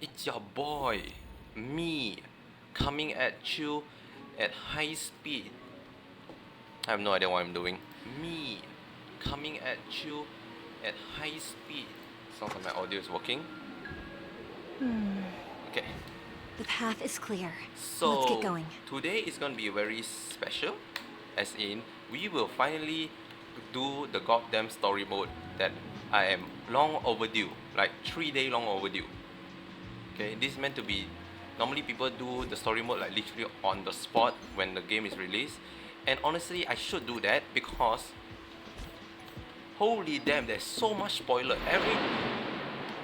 It's your boy, me, coming at you at high speed. I have no idea what I'm doing. Me, coming at you at high speed. Sounds like my audio is working. Okay. The path is clear. So, Let's get going. today is going to be very special, as in, we will finally do the goddamn story mode that I am long overdue, like 3 day long overdue. Okay, this is meant to be, normally people do the story mode like literally on the spot when the game is released, and honestly I should do that because holy damn, there's so much spoiler.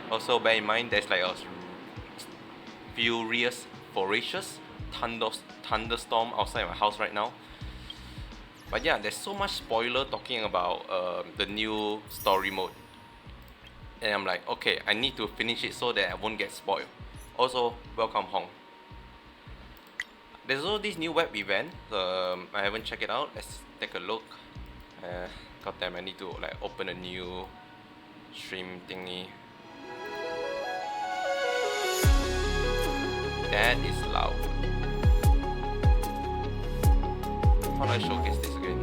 Also bear in mind there's like a furious, voracious thunderstorm outside my house right now. But yeah, there's so much spoiler talking about the new story mode. And I'm like, okay, I need to finish it so that I won't get spoiled. Also, welcome home. There's also this new web event. I haven't checked it out. Let's take a look. God damn, I need to like open a new stream thingy. That is loud. How do I showcase this again?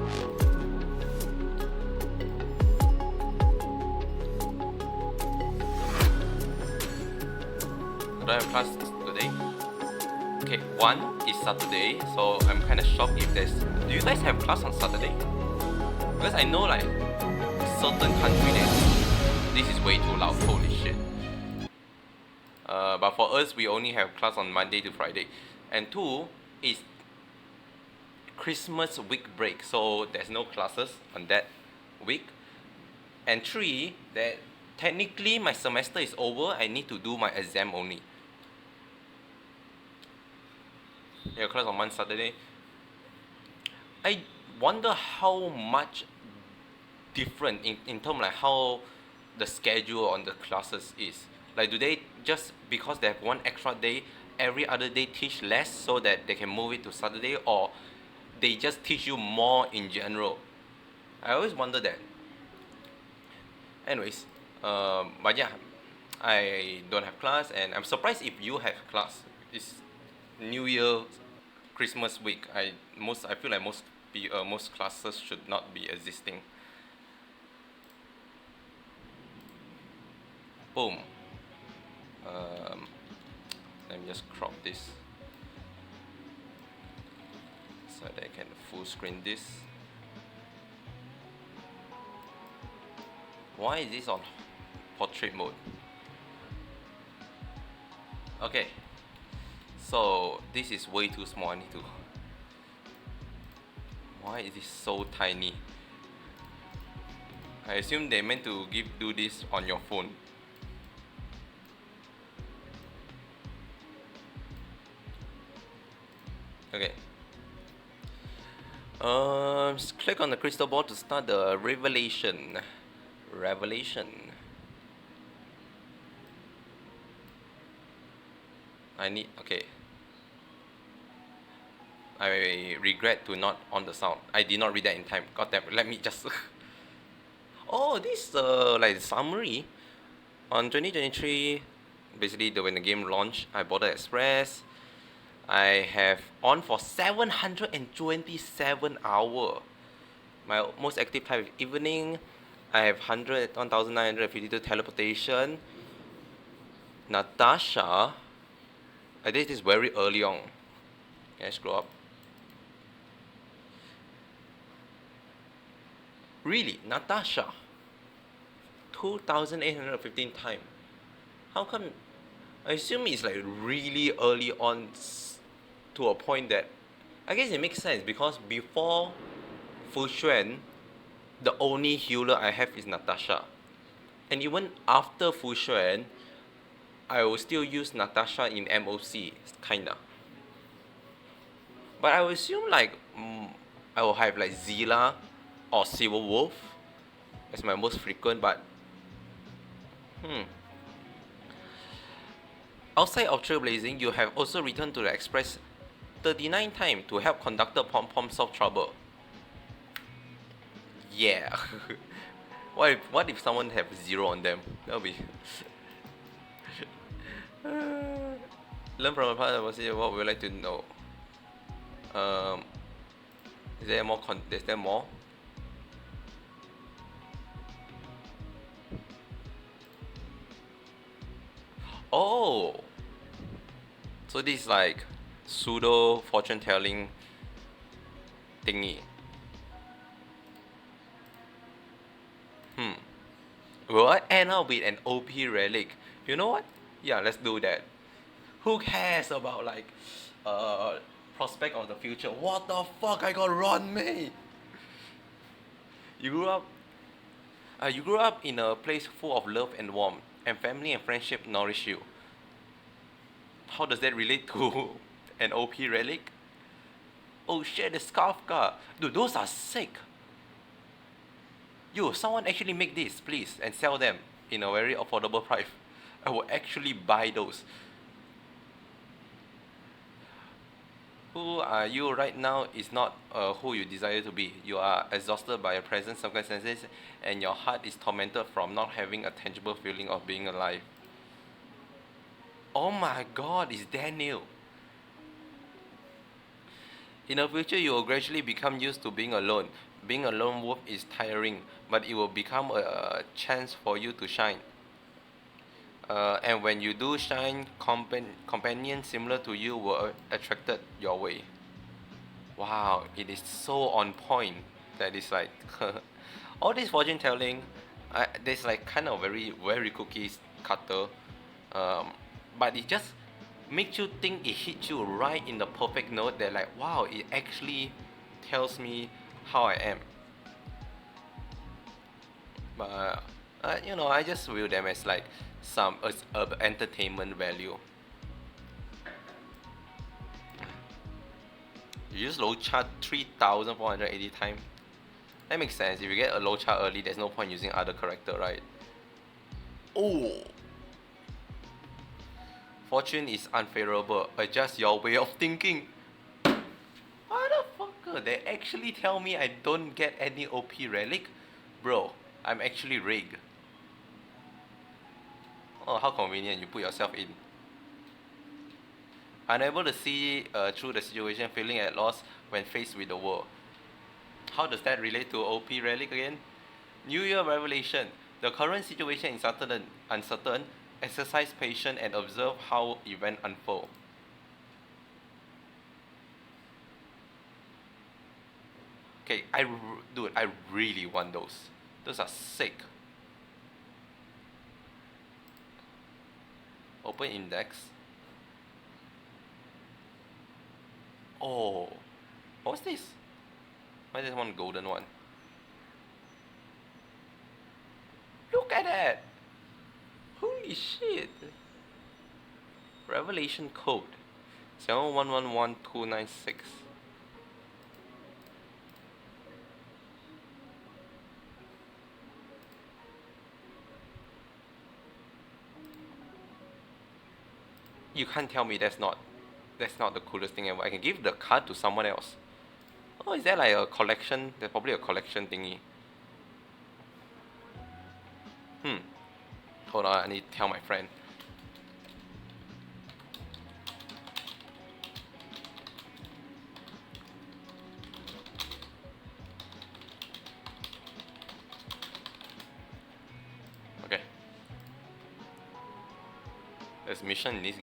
Do I have class today? Okay, one is Saturday, so I'm kind of shocked if there's... Do you guys have class on Saturday? Because I know like certain country that this is way too loud, holy shit. But for us, we only have class on Monday to Friday. And two is Christmas week break, so there's no classes on that week. And three, that technically my semester is over, I need to do my exam only. Yeah, class on one Saturday. I wonder how much different in terms like how the schedule on the classes is. Like, do they just because they have one extra day, every other day teach less so that they can move it to Saturday, or they just teach you more in general? I always wonder that. Anyways, but yeah, I don't have class, and I'm surprised if you have class. It's New Year, Christmas week. I feel like most classes should not be existing. Boom. Let me just crop this so that I can full screen this. Why is this on portrait mode? Okay, so this is way too small. I need to... Why is this so tiny? I assume they meant to do this on your phone. Okay. Just click on the crystal ball to start the revelation. Okay. I regret to not on the sound. I did not read that in time. God damn, let me just... Oh, this like summary. On 2023, basically when the game launched, I bought the Express. I have on for 727 hours. My most active time is evening. I have 1,952 teleportation. Natasha. I did this very early on. Can I scroll up? Really, Natasha. 2,815 times. How come? I assume it's like really early on to a point that I guess it makes sense because before Fu Xuan, the only healer I have is Natasha. And even after Fu Xuan, I will still use Natasha in MOC, kinda. But I will assume like I will have like Zilla or Silver Wolf as my most frequent, but outside of Trailblazing, you have also returned to the Express 39 times to help Conductor Pom Pom solve trouble. Yeah. What if someone have 0 on them? That'll be... Learn from the past. Was it what would you like to know? Um, is there more? Is there more? Oh, so this is like pseudo fortune telling thingy. Hmm. Will I end up with an OP relic? You know what? Yeah, let's do that. Who cares about like uh prospect of the future? What the fuck? I got Ron May. You grew up. You grew up in a place full of love and warmth, and family and friendship nourish you. How does that relate to an OP relic? Oh shit, the scarf car. Dude, those are sick. Yo, someone actually make this, please, and sell them in a very affordable price. I will actually buy those. Who are you right now is not who you desire to be. You are exhausted by your present circumstances, and your heart is tormented from not having a tangible feeling of being alive. Oh my god, it's Daniel. In the future, you will gradually become used to being alone. Being a lone wolf is tiring, but it will become a chance for you to shine. And when you do shine, companions similar to you will attracted your way. Wow, it is so on point that is like all this fortune telling. There's like kind of very cookies cutter, um, but it just makes you think it hits you right in the perfect note. That like wow, it actually tells me how I am. But I just view them as like some as entertainment value. You use low chart 3,480 times. That makes sense. If you get a low chart early, there's no point using other character, right? Oh, fortune is unfavorable. Adjust your way of thinking. Motherfucker, they actually tell me I don't get any OP relic? Bro, I'm actually rigged. Oh, how convenient you put yourself in. Unable to see through the situation, feeling at loss when faced with the world. How does that relate to OP relic again? New Year revelation. The current situation is uncertain. Exercise patience and observe how event unfold. Okay, dude, I really want those. Those are sick. Open index. Oh, what's this? Why is this one golden one? Look at that! Holy shit! Revelation code 7111296. You can't tell me that's not the coolest thing ever. I can give the card to someone else. Oh, is that like a collection? There's probably a collection thingy. Hmm. Hold on, I need to tell my friend. Okay. There's mission in this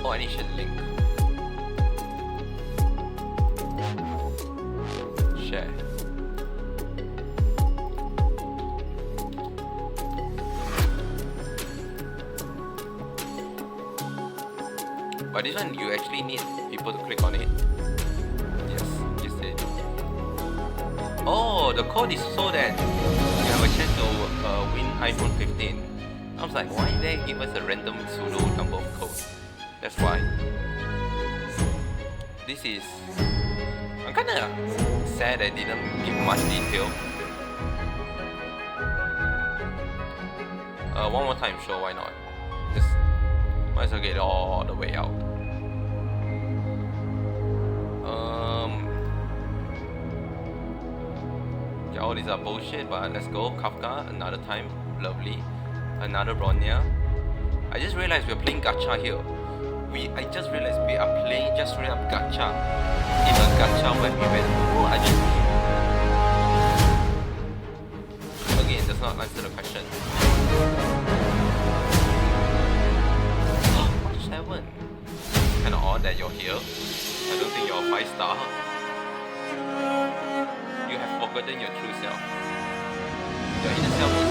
Oh, I need share the link. Share. But this one, you actually need people to click on it. Yes, you said. Oh, the code is so that you have a chance to win iPhone 15. I was like, why did they give us a random pseudo number of code? That's why. This is... I'm kinda sad I didn't give much detail. One more time, sure, why not? Just might as well get it all the way out. Okay, all these are bullshit, but let's go. Kafka, another time. Lovely. Another Bronya. I just realized we're playing gacha here. I just realized we are playing just straight up gacha in a gacha web event. Oh, I just... Again, does not answer the question. 7. Kinda odd that you're here. I don't think you're a 5-star. You have forgotten your true self. Your inner self was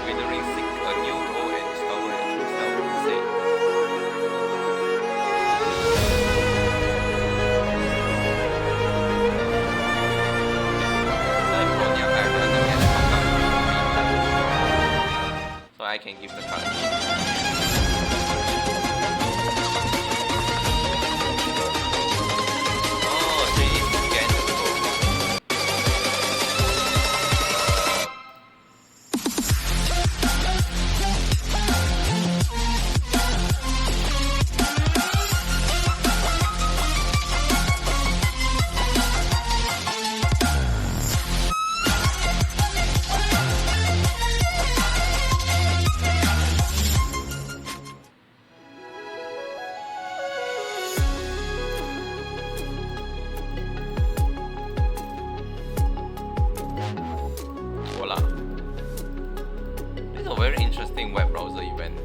withering, seek a new goal and discover your true self. Say. So I can give the card. Voila. This is a very interesting web browser event.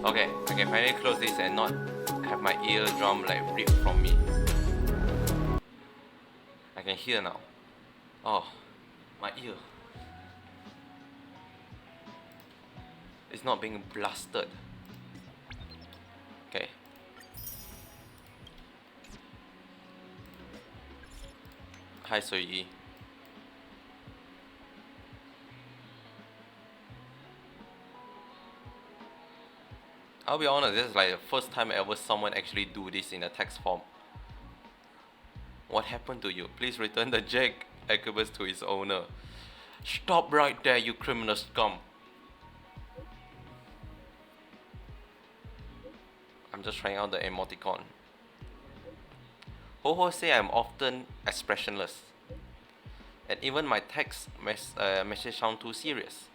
Okay, I can finally close this and not have my eardrum like ripped from me. I can hear now. Oh, my ear. It's not being blasted. Okay. Hi, Soyi. I'll be honest, this is like the first time ever someone actually do this in a text form. What happened to you? Please return the Jack Agabus to his owner. Stop right there, you criminal scum. I'm just trying out the emoticon. Ho-Ho say I'm often expressionless. And even my text message sound too serious.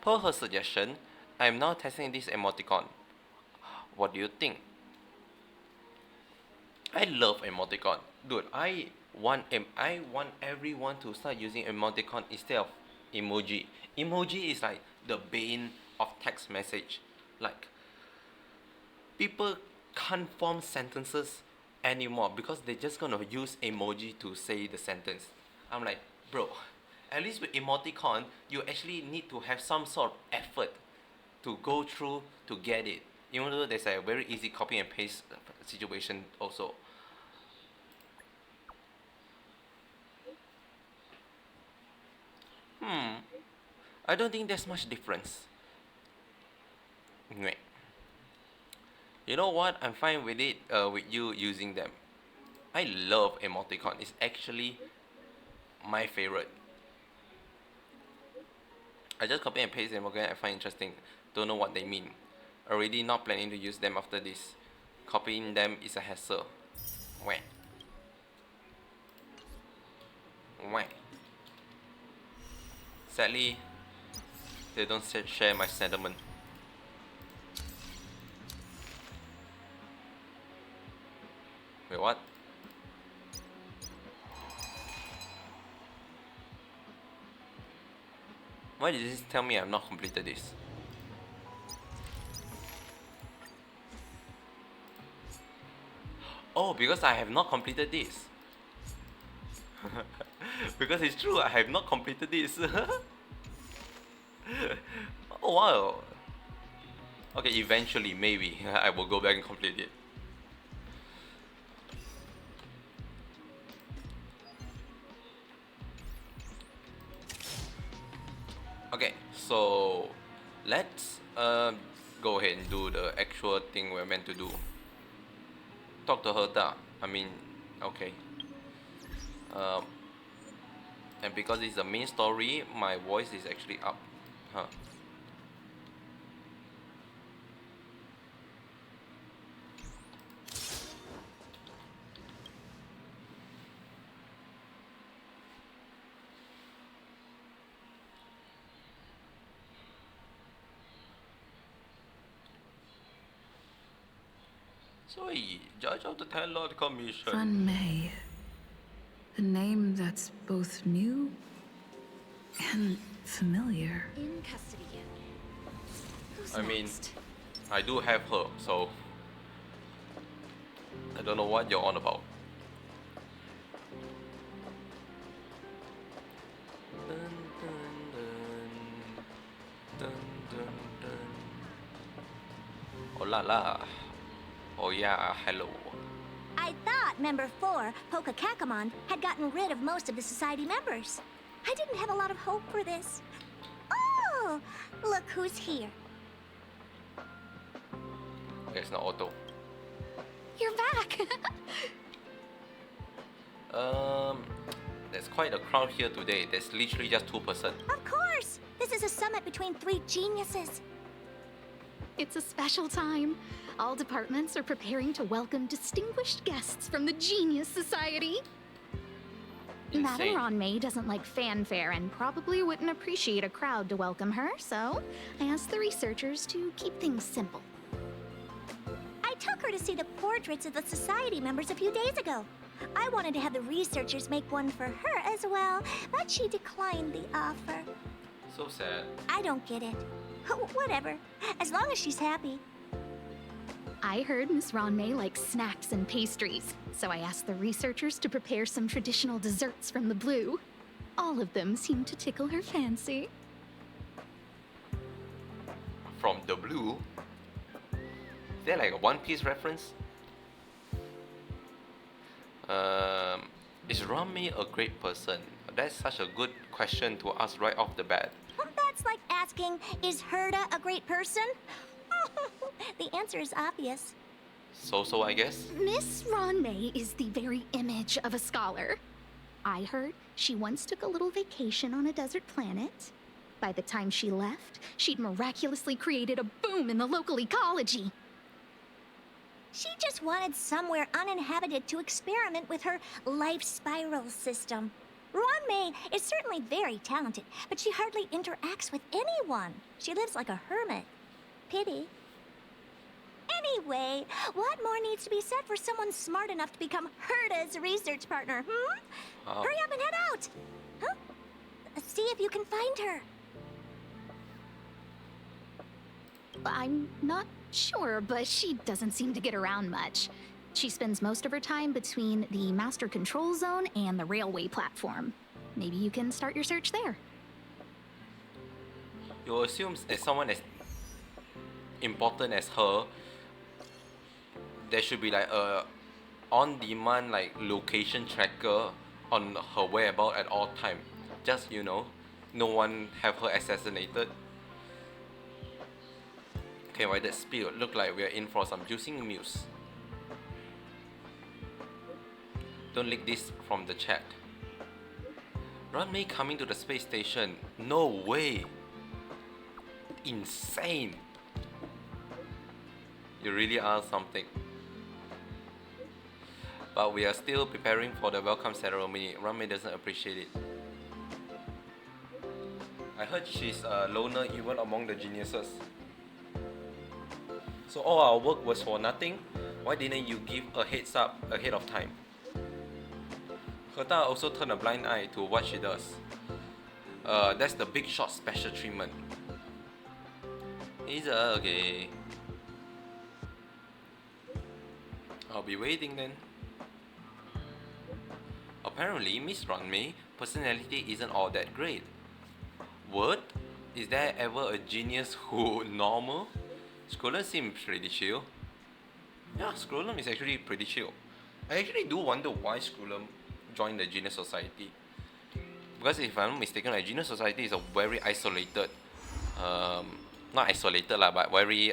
Per her suggestion, I am now testing this emoticon. What do you think? I love emoticon. Dude, I want everyone to start using emoticon instead of emoji. Emoji is like the bane of text message. Like, people can't form sentences anymore because they're just gonna use emoji to say the sentence. I'm like, bro, at least with emoticon, you actually need to have some sort of effort to go through to get it. Even though there's a very easy copy and paste situation also. I don't think there's much difference. Anyway. You know what? I'm fine with it, with you using them. I love emoticon. It's actually my favorite. I just copy and paste them again. I find interesting. Don't know what they mean. Already not planning to use them after this. Copying them is a hassle. Wah. Wah. Sadly, they don't share my sentiment. Wait, what? Why did this tell me I've not completed this? Oh, because I have not completed this. Because it's true, I have not completed this. Oh wow. Okay, eventually, maybe I will go back and complete it. Okay, so let's go ahead and do the actual thing we're meant to do. Talk to Herta. I mean, okay. Um, and because it's the main story, my voice is actually up. Huh. So, Judge of the Ten Lord Commission. Fun May. A name that's both new and familiar. In custody. Who's I mean, next? I do have her, so I don't know what you're on about. Dun, dun, dun, dun, dun, dun. Oh la la. Oh yeah, hello. I thought Member 4, Poka Kakamon, had gotten rid of most of the society members. I didn't have a lot of hope for this. Oh, look who's here. Okay, it's not auto. You're back. There's quite a crowd here today. There's literally just 2%. Of course! This is a summit between 3 geniuses. It's a special time. All departments are preparing to welcome distinguished guests from the Genius Society. Insane. Madeline May doesn't like fanfare and probably wouldn't appreciate a crowd to welcome her, so I asked the researchers to keep things simple. I took her to see the portraits of the society members a few days ago. I wanted to have the researchers make one for her as well, but she declined the offer. So sad. I don't get it. Whatever, as long as she's happy. I heard Miss Ronmei likes snacks and pastries, so I asked the researchers to prepare some traditional desserts from the blue. All of them seemed to tickle her fancy. From the blue? Is there like a One Piece reference? Is Rami a great person? That's such a good question to ask right off the bat. That's like asking, is Herta a great person? The answer is obvious. So I guess? Miss Ronmei is the very image of a scholar. I heard she once took a little vacation on a desert planet. By the time she left, she'd miraculously created a boom in the local ecology. She just wanted somewhere uninhabited to experiment with her life spiral system. Ronmei is certainly very talented, but she hardly interacts with anyone. She lives like a hermit. Pity. Anyway, what more needs to be said for someone smart enough to become Herta's research partner, Wow. Hurry up and head out! Huh? See if you can find her. I'm not sure, but she doesn't seem to get around much. She spends most of her time between the master control zone and the railway platform. Maybe you can start your search there. You assume as someone as important as her, there should be like a on-demand like location tracker on her whereabouts at all time. Just no one have her assassinated. Okay, by that spill, look like we are in for some juicy news. Don't leak this from the chat. Runway coming to the space station. No way. Insane. You really are something. But we are still preparing for the welcome ceremony. Runway doesn't appreciate it. I heard she's a loner even among the geniuses. So all our work was for nothing? Why didn't you give a heads up ahead of time? Herta also turned a blind eye to what she does. That's the big shot special treatment. He's okay. I'll be waiting then. Apparently, Miss Runmei personality isn't all that great. Word? Is there ever a genius who normal? Scroller seems pretty chill. Yeah, Scrollum is actually pretty chill. I actually do wonder why Scrollum joined the Genius Society. Because if I'm not mistaken, like Genius Society is a very isolated, not isolated lah, but very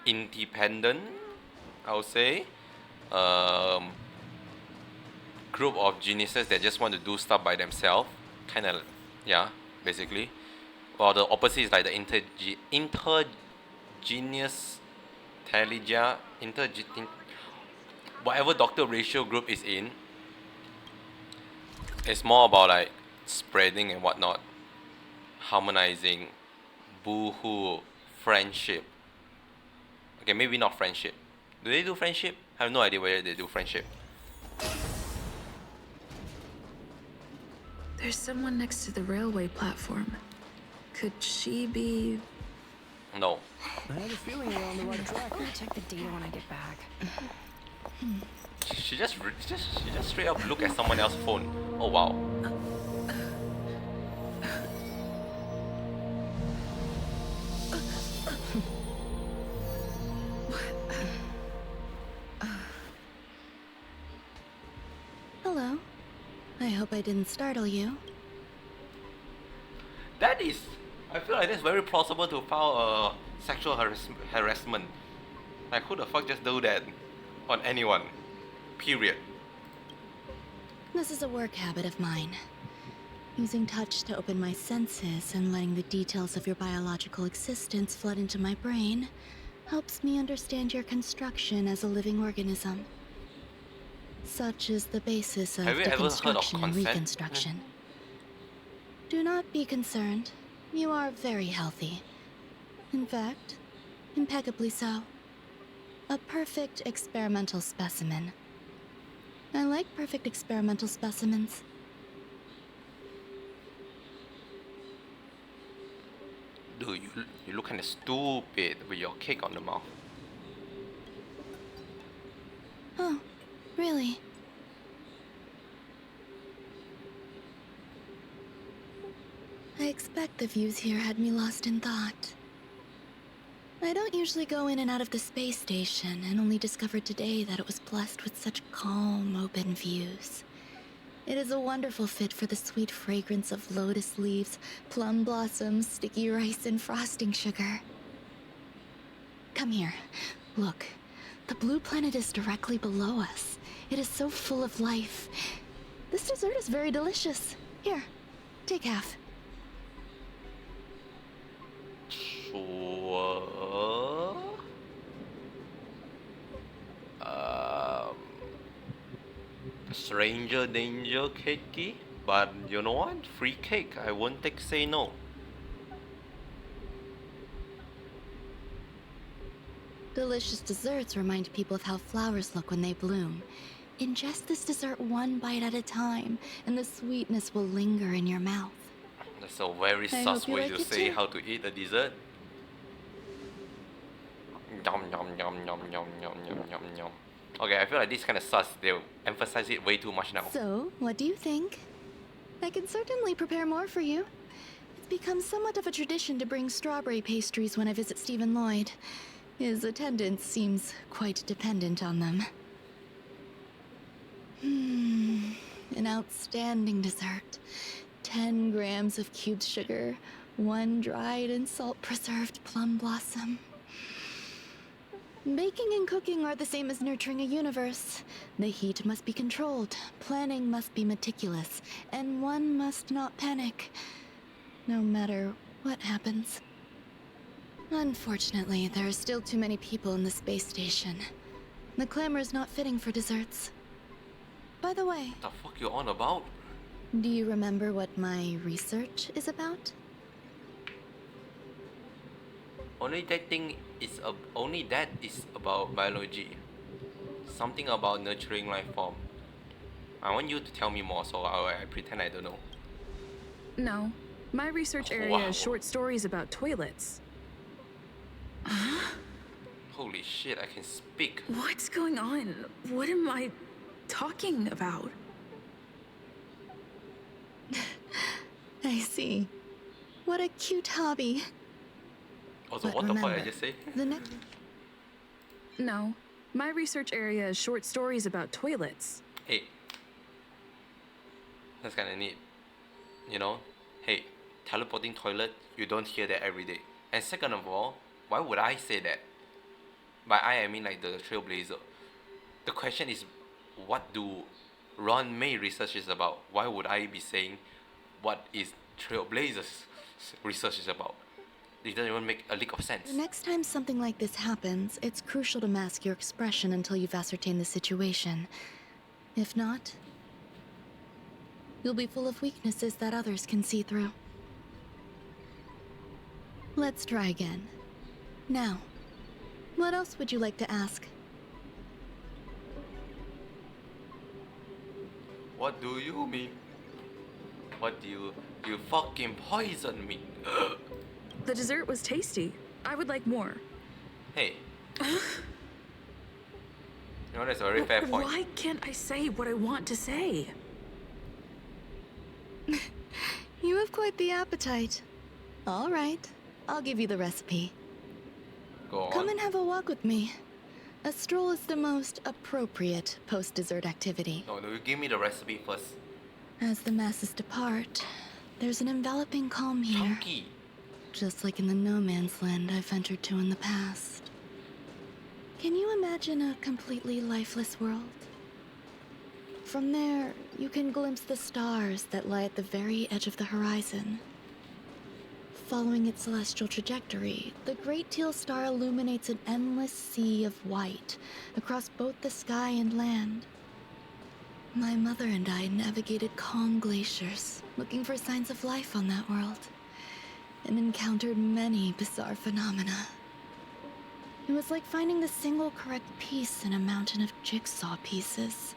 independent, I would say, um, group of geniuses that just want to do stuff by themselves. Kind of, yeah, basically. While the opposite is like the intergenius Taligia, whatever Doctor Ratio group is in, it's more about like spreading and whatnot, harmonizing, boohoo, friendship. Okay, maybe not friendship. Do they do friendship? I have no idea whether they do friendship. There's someone next to the railway platform. Could she be... No. I have a feeling we're on the right track. I'll check the data when I get back. She just straight up look at someone else's phone. Oh wow. Hello. I hope I didn't startle you. That is, I feel like that's very plausible to file a sexual harassment. Like who the fuck just do that on anyone? Period. This is a work habit of mine. Using touch to open my senses and letting the details of your biological existence flood into my brain helps me understand your construction as a living organism. Such is the basis of Have you ever heard of deconstruction and consent? reconstruction. Do not be concerned. You are very healthy. In fact, impeccably so. A perfect experimental specimen. I like perfect experimental specimens. Dude, you look kinda stupid with your cake on the mouth. Oh, really? I expect the views here had me lost in thought. I don't usually go in and out of the space station, and only discovered today that it was blessed with such calm, open views. It is a wonderful fit for the sweet fragrance of lotus leaves, plum blossoms, sticky rice, and frosting sugar. Come here. Look. The blue planet is directly below us. It is so full of life. This dessert is very delicious. Here, take half. Sure. Stranger danger cakey, but you know what? Free cake. I won't say no. Delicious desserts remind people of how flowers look when they bloom. Ingest this dessert one bite at a time, and the sweetness will linger in your mouth. That's a very I sus hope you way like to it say too. how to eat a dessert. Yum yum yum yum yum yum yum yum yum. Okay, I feel like this kind of sus. They emphasize it way too much now. So, what do you think? I can certainly prepare more for you. It's become somewhat of a tradition to bring strawberry pastries when I visit Stephen Lloyd. His attendance seems quite dependent on them. An outstanding dessert. 10 grams of cubed sugar, 1 dried and salt-preserved plum blossom. Baking and cooking are the same as nurturing a universe. The heat must be controlled, planning must be meticulous, and one must not panic, no matter what happens. Unfortunately, there are still too many people in the space station. The clamor is not fitting for desserts. By the way, What the fuck you on about? do you remember what my research is about? Only that is about biology. Something about nurturing life form. I want you to tell me more, so I pretend I don't know. No. My research area Wow. is short stories about toilets. Holy shit, I can speak. What's going on? What am I talking about? I see. What a cute hobby. Also, But what the fuck I remember, just say? The next. No. My research area is short stories about toilets. Hey, that's kind of neat. You know, hey, teleporting toilet, you don't hear that every day. And second of all, why would I say that? By I mean like the Trailblazer. The question is, what do Ron May research is about? Why would I be saying what is Trailblazers research is about? It doesn't even make a lick of sense. The next time something like this happens, it's crucial to mask your expression until you've ascertained the situation. If not, you'll be full of weaknesses that others can see through. Let's try again. Now, what else would you like to ask? What do you mean? What do you fucking poison me? The dessert was tasty. I would like more. Hey. You know, that's a very fair point. Why can't I say what I want to say? You have quite the appetite. All right, I'll give you the recipe. Go on. Come and have a walk with me. A stroll is the most appropriate post-dessert activity. No, you give me the recipe first. As the masses depart, there's an enveloping calm here. Chunky. Just like in the no man's land I've ventured to in the past. Can you imagine a completely lifeless world? From there, you can glimpse the stars that lie at the very edge of the horizon. Following its celestial trajectory, the Great Teal Star illuminates an endless sea of white across both the sky and land. My mother and I navigated calm glaciers, looking for signs of life on that world, and encountered many bizarre phenomena. It was like finding the single correct piece in a mountain of jigsaw pieces.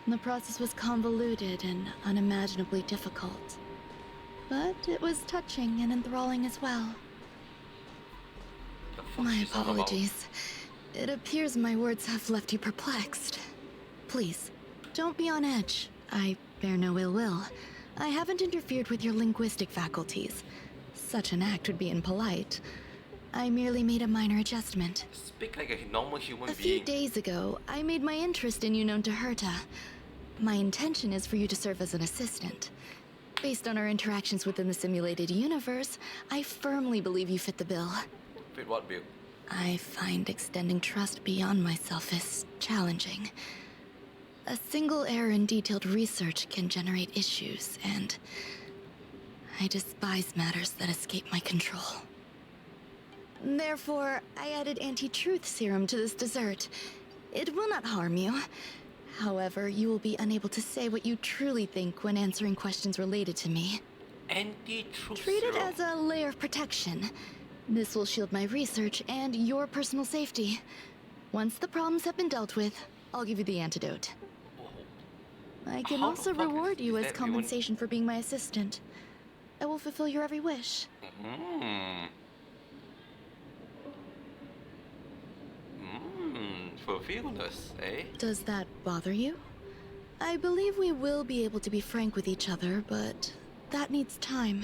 The process was convoluted and unimaginably difficult, but it was touching and enthralling as well. The fuck My she's on about? apologies. It appears my words have left you perplexed. Please, don't be on edge. I bear no ill will. I haven't interfered with your linguistic faculties. Such an act would be impolite. I merely made a minor adjustment. Speak like a normal human A few being. days ago, I made my interest in you known to Herta. My intention is for you to serve as an assistant. Based on our interactions within the simulated universe, I firmly believe you fit the bill. Fit what bill? I find extending trust beyond myself is challenging. A single error in detailed research can generate issues, and I despise matters that escape my control. Therefore, I added anti-truth serum to this dessert. It will not harm you. However, you will be unable to say what you truly think when answering questions related to me. Anti-truth Treat it serum. as a layer of protection. This will shield my research and your personal safety. Once the problems have been dealt with, I'll give you the antidote. I can How the also fuck reward is you that as even- compensation for being my assistant. I will fulfill your every wish. Fulfillness, eh? Does that bother you? I believe we will be able to be frank with each other, but that needs time.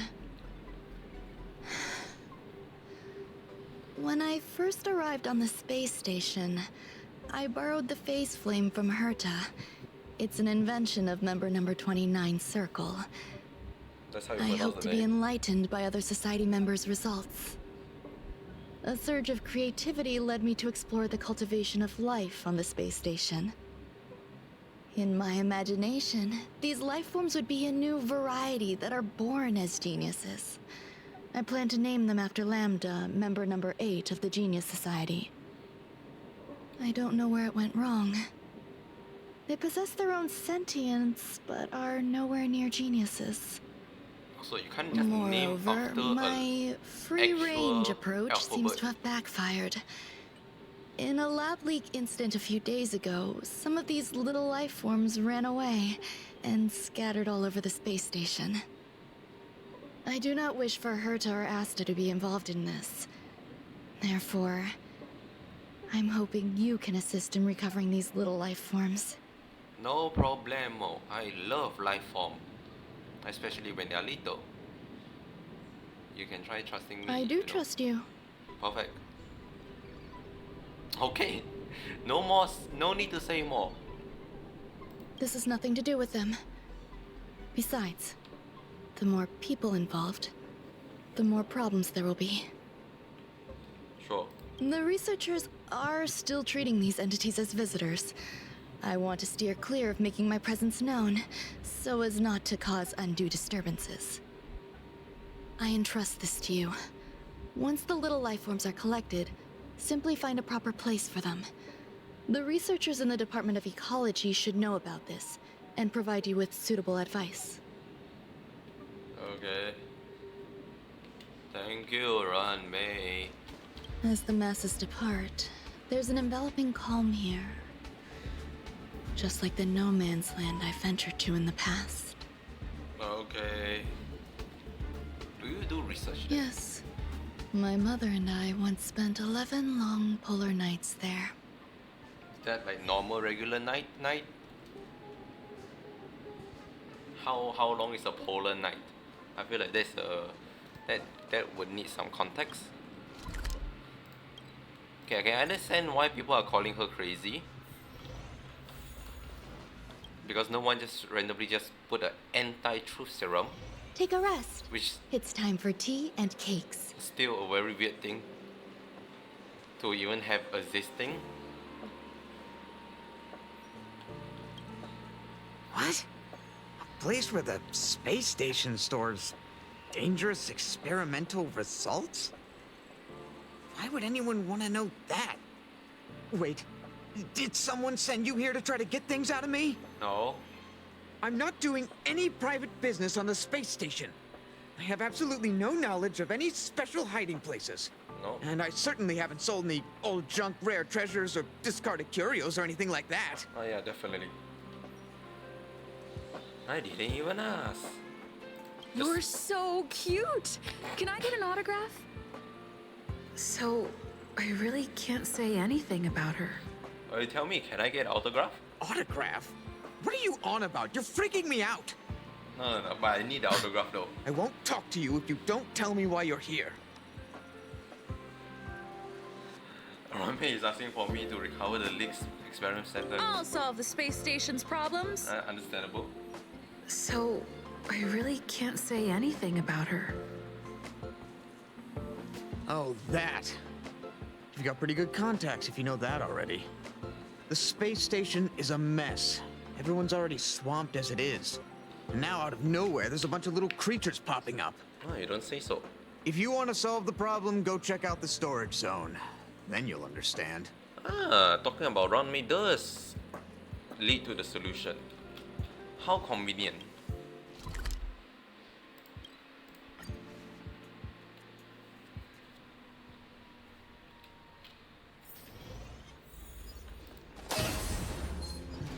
When I first arrived on the space station, I borrowed the phase flame from Herta. It's an invention of member number 29 Circle. That's how you I pronounce hope the to be name. enlightened by other society members' results. A surge of creativity led me to explore the cultivation of life on the space station. In my imagination, these life forms would be a new variety that are born as geniuses. I plan to name them after Lambda, member number 8 of the Genius Society. I don't know where it went wrong. They possess their own sentience, but are nowhere near geniuses. So you can't just name Moreover, after my free-range actual approach seems alphabet. to have backfired. In a lab leak incident a few days ago, some of these little life forms ran away and scattered all over the space station. I do not wish for Herta or Asta to be involved in this. Therefore, I'm hoping you can assist in recovering these little life forms. No problemo. I love life form, especially when they are little. You can try trusting me. I do trust you. Perfect. Okay. No more. No need to say more. This has nothing to do with them. Besides, the more people involved, the more problems there will be. Sure. The researchers are still treating these entities as visitors. I want to steer clear of making my presence known, so as not to cause undue disturbances. I entrust this to you. Once the little lifeforms are collected, simply find a proper place for them. The researchers in the Department of Ecology should know about this, and provide you with suitable advice. Okay. Thank you, Ranmei. As the masses depart, there's an enveloping calm here. Just like the no man's land I ventured to in the past. Okay. Do you do research there? Yes. My mother and I once spent 11 long polar nights there. Is that like normal, regular night? How long is a polar night? I feel like that would need some context. Okay, I can understand why people are calling her crazy. Because no one just randomly just put an anti-truth serum, Take a rest. which It's time for tea and cakes. is still a very weird thing to even have existing. What? A place where the space station stores dangerous experimental results? Why would anyone want to know that? Wait, did someone send you here to try to get things out of me? No. I'm not doing any private business on the space station. I have absolutely no knowledge of any special hiding places. No. And I certainly haven't sold any old junk rare treasures or discarded curios or anything like that. Oh yeah, definitely. I didn't even ask. You're so cute. Can I get an autograph? So, I really can't say anything about her. Oh, you tell me, can I get autograph? Autograph? What are you on about? You're freaking me out. No, but I need the autograph though. I won't talk to you if you don't tell me why you're here. Rame is asking for me to recover the leaks experiment center. I'll solve the space station's problems. Understandable. So, I really can't say anything about her. Oh, that. You've got pretty good contacts if you know that already. The space station is a mess. Everyone's already swamped as it is. And now out of nowhere, there's a bunch of little creatures popping up. Oh, you don't say so. If you want to solve the problem, go check out the storage zone. Then you'll understand. Talking about Ranmei does lead to the solution. How convenient.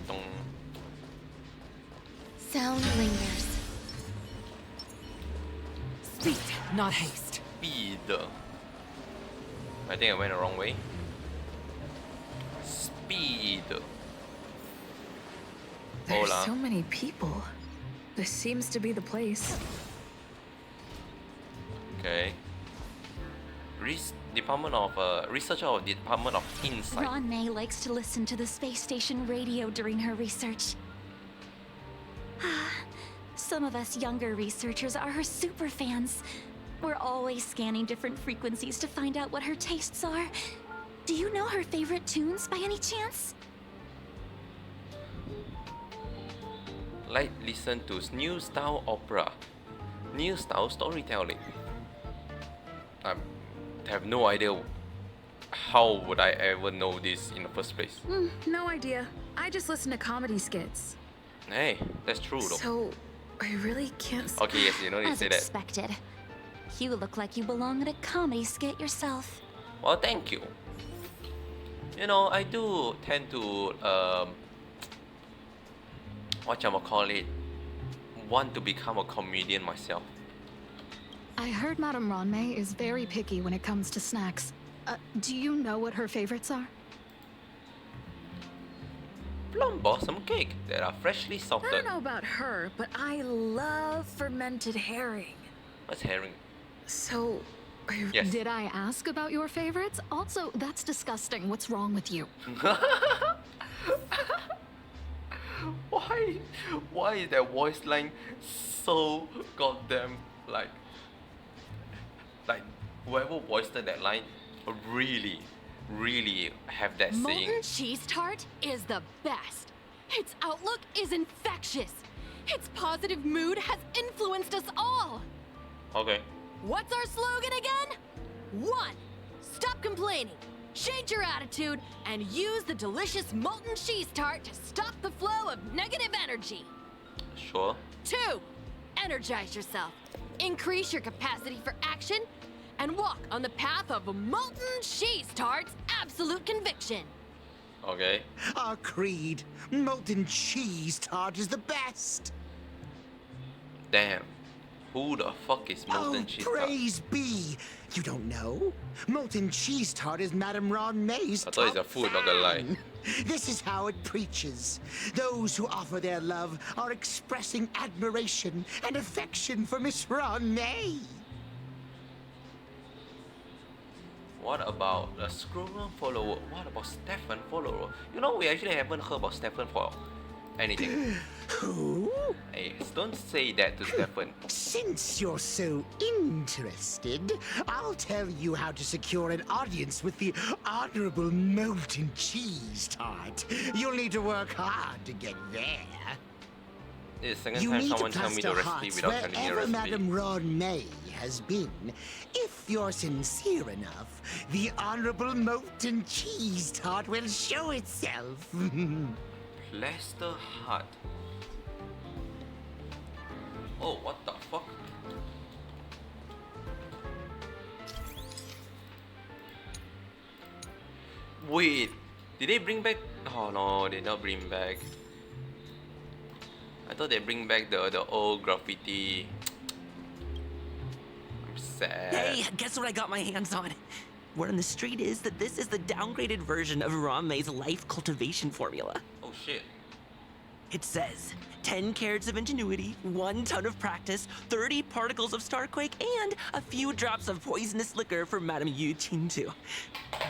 Dong. Sound lingers. Speed, not haste. Speed. I think I went the wrong way. Speed. There's Hola. so many people. This seems to be the place. Okay. Researcher of the Department of Insight. Ron May likes to listen to the space station radio during her research. Some of us younger researchers are her super fans. We're always scanning different frequencies to find out what her tastes are. Do you know her favorite tunes by any chance? Like listen to new style opera, new style storytelling. I have no idea how would I ever know this in the first place. No idea. I just listen to comedy skits. Hey, that's true though. So, I really can't. Okay, yes, you know you As say that. expected. You look like you belong in a comedy skit yourself. Well, thank you. You know, I do tend to whatchamacallit, want to become a comedian myself. I heard Madame Ronmei is very picky when it comes to snacks. Do you know what her favorites are? plum blossom cake that are freshly I salted. don't know about her, but I love fermented herring. What's herring? So, Yes. Did I ask about your favorites? Also, that's disgusting. What's wrong with you? Why is that voice line so goddamn like whoever voiced that line really have that saying. Molten cheese tart is the best. Its outlook is infectious. Its positive mood has influenced us all. Okay. What's our slogan again? 1. Stop complaining. Change your attitude and use the delicious molten cheese tart to stop the flow of negative energy. Sure. 2. Energize yourself. Increase your capacity for action and walk on the path of molten cheese tart's absolute conviction. Okay. Our creed. Molten cheese tart is the best. Damn. Who the fuck is molten cheese tart? Praise be. You don't know? Molten cheese tart is Madame Ron May's I thought it's top a food, not gonna lie. fan. This is how it preaches. Those who offer their love are expressing admiration and affection for Miss Ron May. What about a Scroll follower? What about Stefan follower? You know, we actually haven't heard about Stefan for anything. Who? Hey, don't say that to Stefan. Since you're so interested, I'll tell you how to secure an audience with the Honorable Molten Cheese Tart. You'll need to work hard to get there. It's the second You time need someone to tell me the plaster recipe hearts without telling me the wherever recipe. Madame Ron May has been. If you're sincere enough, the Honorable Molten Cheese Tart will show itself. Plaster Hut. Oh, what the fuck? Wait, did they bring back? Oh no, they not bring back. I thought they bring back the old graffiti. I'm sad. Hey, guess what I got my hands on? Word on the street is that this is the downgraded version of Ron-May's life cultivation formula. Oh shit. It says 10 carats of ingenuity, 1 ton of practice, 30 particles of Starquake, and a few drops of poisonous liquor for Madame Yu Qingtu.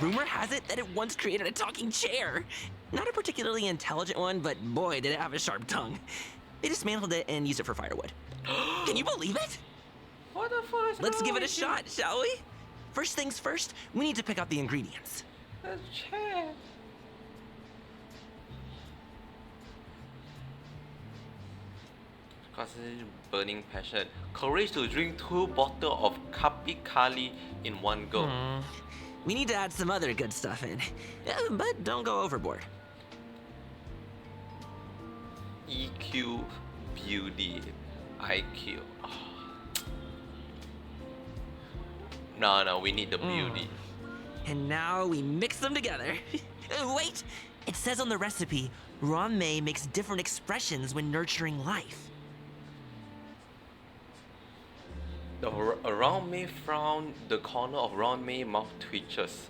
Rumor has it that it once created a talking chair. Not a particularly intelligent one, but boy, did it have a sharp tongue. They dismantled it and used it for firewood. Can you believe it? What the fuck is Let's give it a going shot, shall we? First things first, we need to pick out the ingredients. on? A chair. Constantly burning passion. Courage to drink 2 bottles of Kapi Kali in one go. We need to add some other good stuff in. But don't go overboard. EQ, beauty, IQ. Oh. No, we need the beauty. And now we mix them together. Wait! It says on the recipe, Ron May makes different expressions when nurturing life. Around May frown, the corner of Ron May mouth twitches.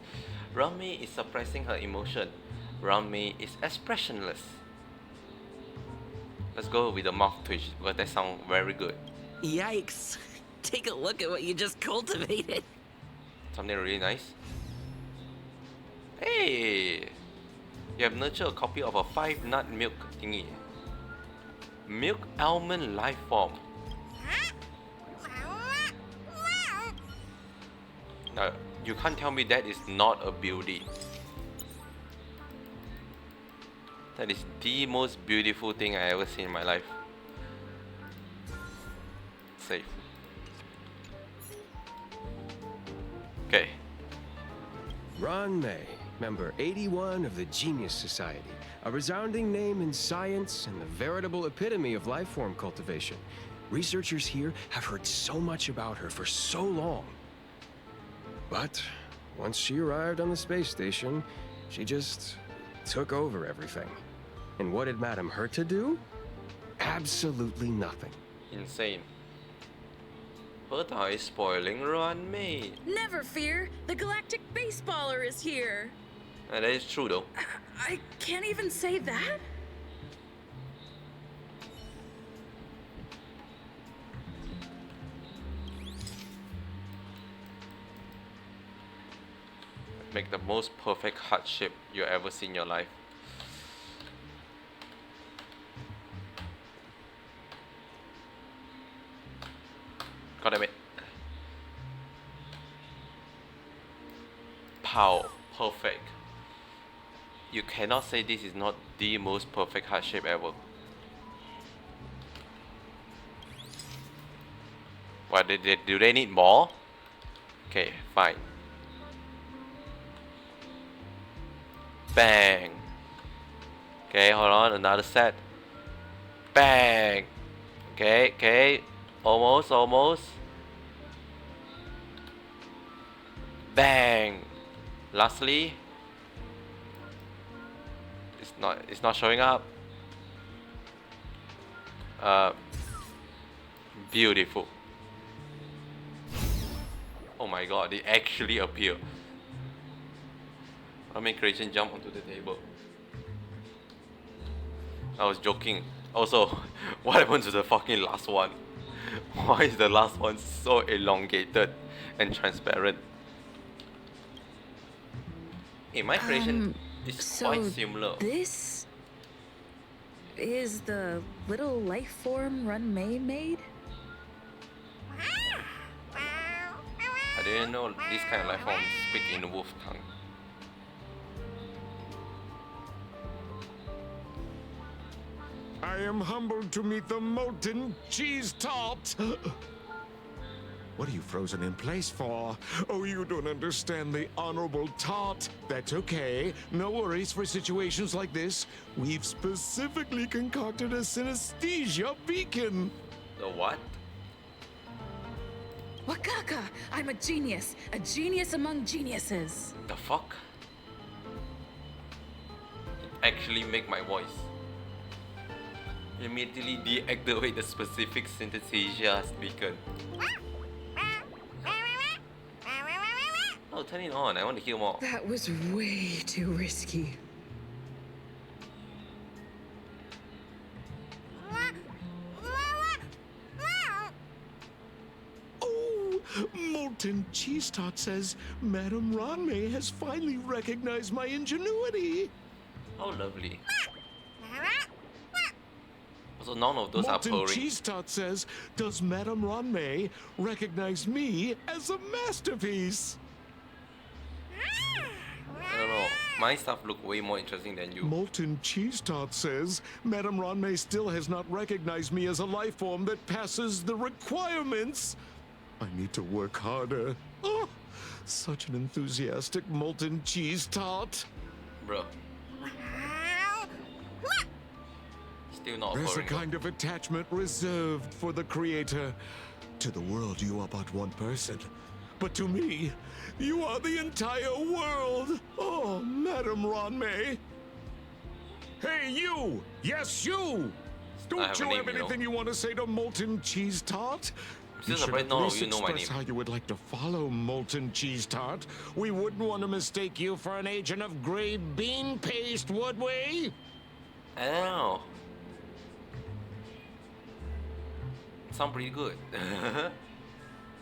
Ron May is suppressing her emotion. Ron May is expressionless. Let's go with the mouth twitch because that sounds very good. Yikes. Take a look at what you just cultivated. Something really nice. Hey! You have nurtured a copy of a 5-nut milk thingy. Milk almond life form. Now, you can't tell me that is not a beauty. That is the most beautiful thing I ever seen in my life. Safe. Okay. Ron May, member 81 of the Genius Society, a resounding name in science and the veritable epitome of lifeform cultivation. Researchers here have heard so much about her for so long. But once she arrived on the space station, she just took over everything. And what did Madame Herta do? Absolutely nothing. Insane. Herta is spoiling Ron May. Never fear, the galactic baseballer is here. And that is true though. I can't even say that. make the most perfect heart shape you ever seen in your life. God damn it. Pow, perfect. You cannot say this is not the most perfect heart shape ever. What, do they need more? Okay, fine. Bang. Okay, hold on, another set. Bang. Okay, almost. Bang. Lastly, it's not showing up. Beautiful. Oh my god, they actually appear. Ramen creation jump onto the table. I was joking. Also, what happened to the fucking last one? Why is the last one so elongated and transparent? Hey, my creation is So quite similar. this is the little life form Run May made? I didn't know this kind of life form speak in wolf tongue. I am humbled to meet the molten cheese tart. What are you frozen in place for? Oh, you don't understand the honorable tart. That's okay. No worries for situations like this. We've specifically concocted a synesthesia beacon. The what? Wakaka! I'm a genius among geniuses. The fuck? Actually make my voice. Immediately deactivate the specific synesthesia beacon. Oh, turn it on. I want to hear more. That was way too risky. Oh, molten cheese tart says Madame Ranmei has finally recognized my ingenuity. How lovely. So none of those Molten are purring. cheese tart says, does Madame Ranmei recognize me as a masterpiece? I don't know. My stuff look way more interesting than you. Molten cheese tart says, Madame Ranmei still has not recognized me as a life form that passes the requirements. I need to work harder. Oh, such an enthusiastic molten cheese tart. Bro. Still not There's a purring. kind of attachment reserved for the creator. To the world, you are but one person. But to me, you are the entire world. Oh, Madame Ranmei. Hey, you! Yes, you! Don't have a you name, have you know. anything you want to say to Molten Cheese Tart? I'm still You should surprised at none of least you know my express name. how you would like to follow Molten Cheese Tart. We wouldn't want to mistake you for an agent of gray bean paste, would we? Oh. Sound pretty good.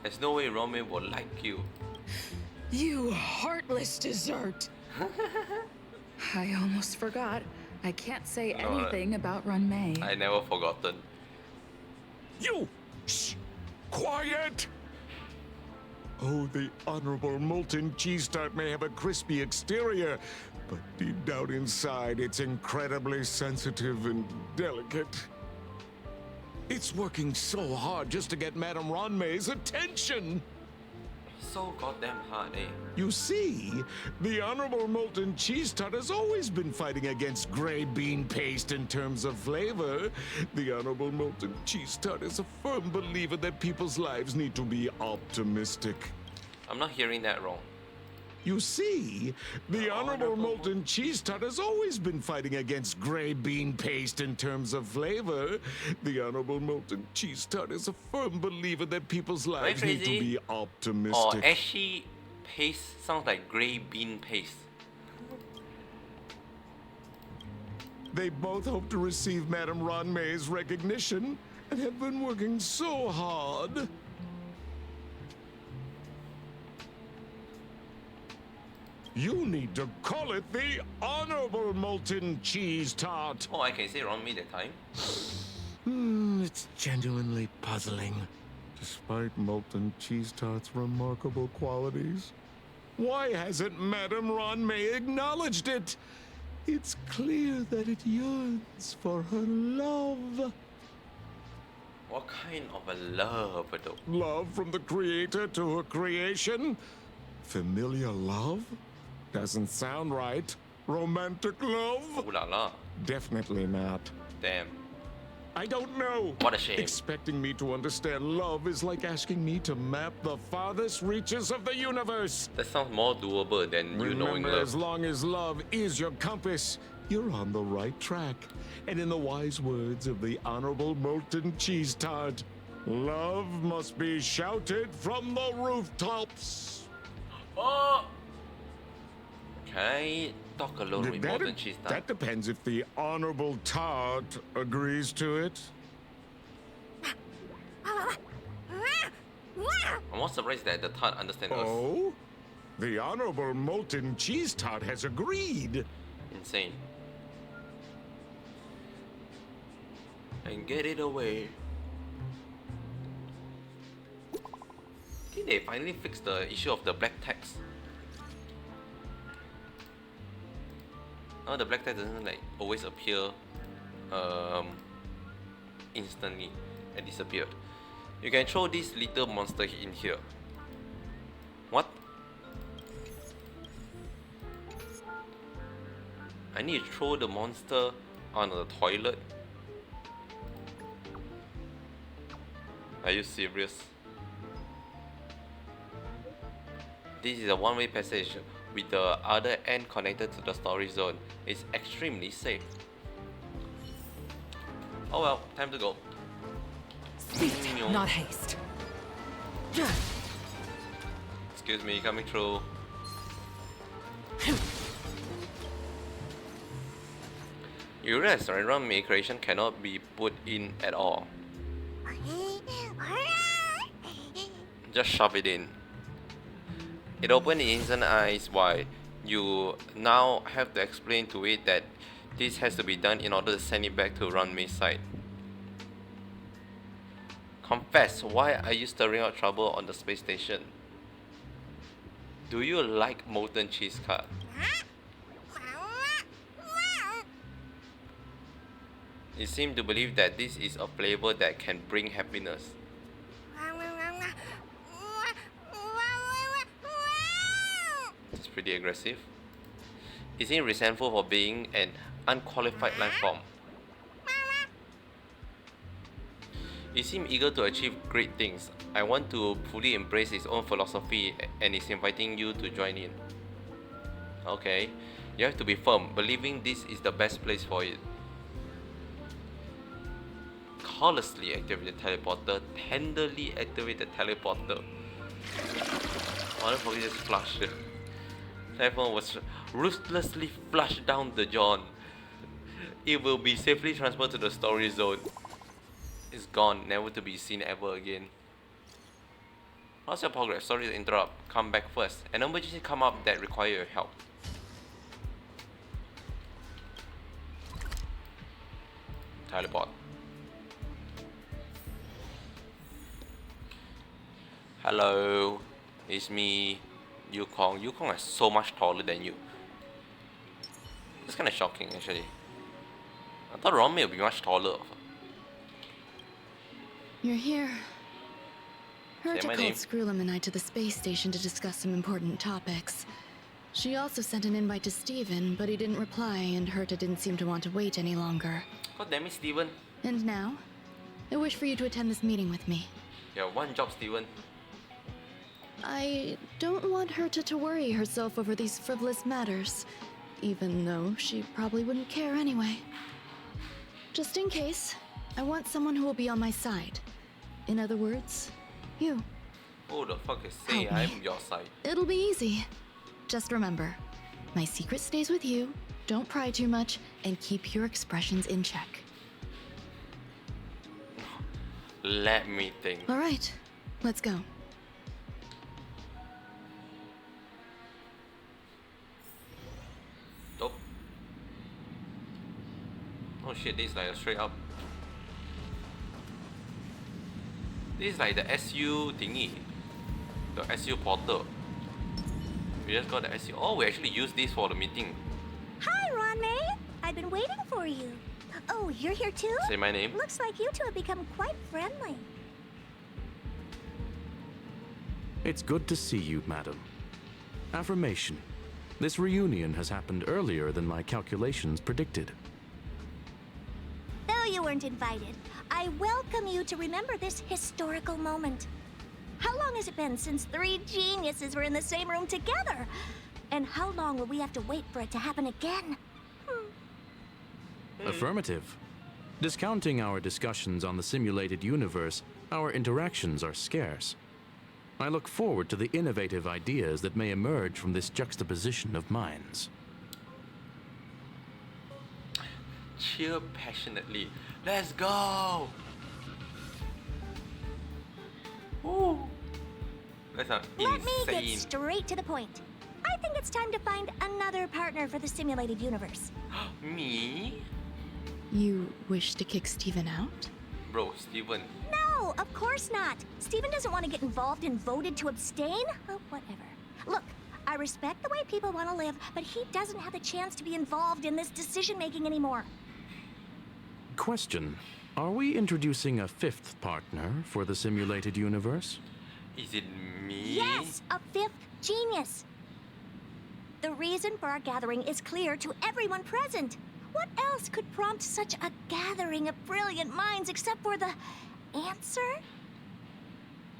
There's no way Roman will like you. You heartless dessert! I almost forgot. I can't say No, anything about Run May. I never forgotten. You! Shh! Quiet! Oh, the honorable molten cheese tart may have a crispy exterior, but deep down inside, it's incredibly sensitive and delicate. It's working so hard just to get Madame Ranmei's attention. So goddamn hard, eh? You see, the honorable molten cheese tart has always been fighting against gray bean paste in terms of flavor. The honorable molten cheese tart is a firm believer that people's lives need to be optimistic. I'm not hearing that wrong. You see, the honorable molten cheese tart has always been fighting against gray bean paste in terms of flavor. The honorable molten cheese tart is a firm believer that people's lives need to crazy? be Or optimistic. ashy paste sounds like grey bean paste. They both hope to receive Madame Ranmei's recognition and have been working so hard. You need to call it the Honorable Molten Cheese Tart. Oh, I can say wrong me that time. It's genuinely puzzling. Despite Molten Cheese Tart's remarkable qualities, why hasn't Madame Ronmei acknowledged it? It's clear that it yearns for her love. What kind of a love, though? Love from the creator to her creation? Familiar love? Doesn't sound right. Romantic love? Ooh la la. Definitely not. Damn. I don't know. What a shame. Expecting me to understand love is like asking me to map the farthest reaches of the universe. That sounds more doable than you knowing Remember, love. as long as love is your compass, you're on the right track. And in the wise words of the Honorable Molten Cheese Tart, love must be shouted from the rooftops. Oh! Can I talk alone with That- Molten Cheese Tart? That depends if the Honorable Tart agrees to it. I'm more surprised that the tart understands us. Oh? The Honorable Molten Cheese Tart has agreed. Insane. And get it away. I think they finally fixed the issue of the black text. Now the black text doesn't like always appear instantly and disappear. You can throw this little monster in here. What? I need to throw the monster on the toilet. Are you serious? This is a one-way passage with the other end connected to the storage zone. It's extremely safe. Oh well, time to go. Speed, not haste. Excuse me, coming through. You realize random creation cannot be put in at all. Just shove it in. It opened its instant eyes wide. You now have to explain to it that this has to be done in order to send it back to Runmay's side. Confess, why are you stirring up trouble on the space station? Do you like molten cheese cart? You seem to believe that this is a flavor that can bring happiness. It's pretty aggressive. Is he resentful for being an unqualified life form? He seems eager to achieve great things. I want to fully embrace his own philosophy and is inviting you to join in. Okay, you have to be firm, believing this is the best place for it. Callously activate the teleporter, tenderly activate the teleporter. Wonderfully just flush. Telephone was ruthlessly flushed down the John. It will be safely transferred to the storage zone. It's gone, never to be seen ever again. How's your progress? Sorry to interrupt. Come back first. An emergency come up that require your help. Teleport. Hello, it's me, Yukong. Yukong is so much taller than you. It's kind of shocking, actually. I thought Ronmei would be much taller. You're here. Herta my called name. Screwlum and I to the space station to discuss some important topics. She also sent an invite to Steven, but he didn't reply, and Herta didn't seem to want to wait any longer. God damn it, Steven. And now, I wish for you to attend this meeting with me. Yeah, one job, Steven. I don't want Herta to worry herself over these frivolous matters, even though she probably wouldn't care anyway. Just in case, I want someone who will be on my side. In other words, you. Who the fuck is saying Help me. I'm your side? It'll be easy. Just remember, my secret stays with you, don't pry too much, and keep your expressions in check. Let me think. All right, let's go. shit, this is like a straight up. This is like the SU thingy. The SU portal. We just got the SU. Oh, we actually use this for the meeting. Hi, Ronmei. I've been waiting for you. Oh, you're here too? Say my name. Looks like you two have become quite friendly. It's good to see you, madam. Affirmation. This reunion has happened earlier than my calculations predicted. Though you weren't invited, I welcome you to remember this historical moment. How long has it been since 3 geniuses were in the same room together? And how long will we have to wait for it to happen again? Affirmative. Discounting our discussions on the simulated universe, our interactions are scarce. I look forward to the innovative ideas that may emerge from this juxtaposition of minds. Cheer passionately. Let's go! Woo! That's Let me get insane. straight to the point. I think it's time to find another partner for the simulated universe. Me? You wish to kick Steven out? Bro, Steven. No, of course not. Steven doesn't want to get involved and voted to abstain. Oh, whatever. Look, I respect the way people want to live, but he doesn't have the chance to be involved in this decision-making anymore. Question. Are we introducing a 5th partner for the simulated universe? Is it me? Yes, a 5th genius. The reason for our gathering is clear to everyone present. What else could prompt such a gathering of brilliant minds except for the answer?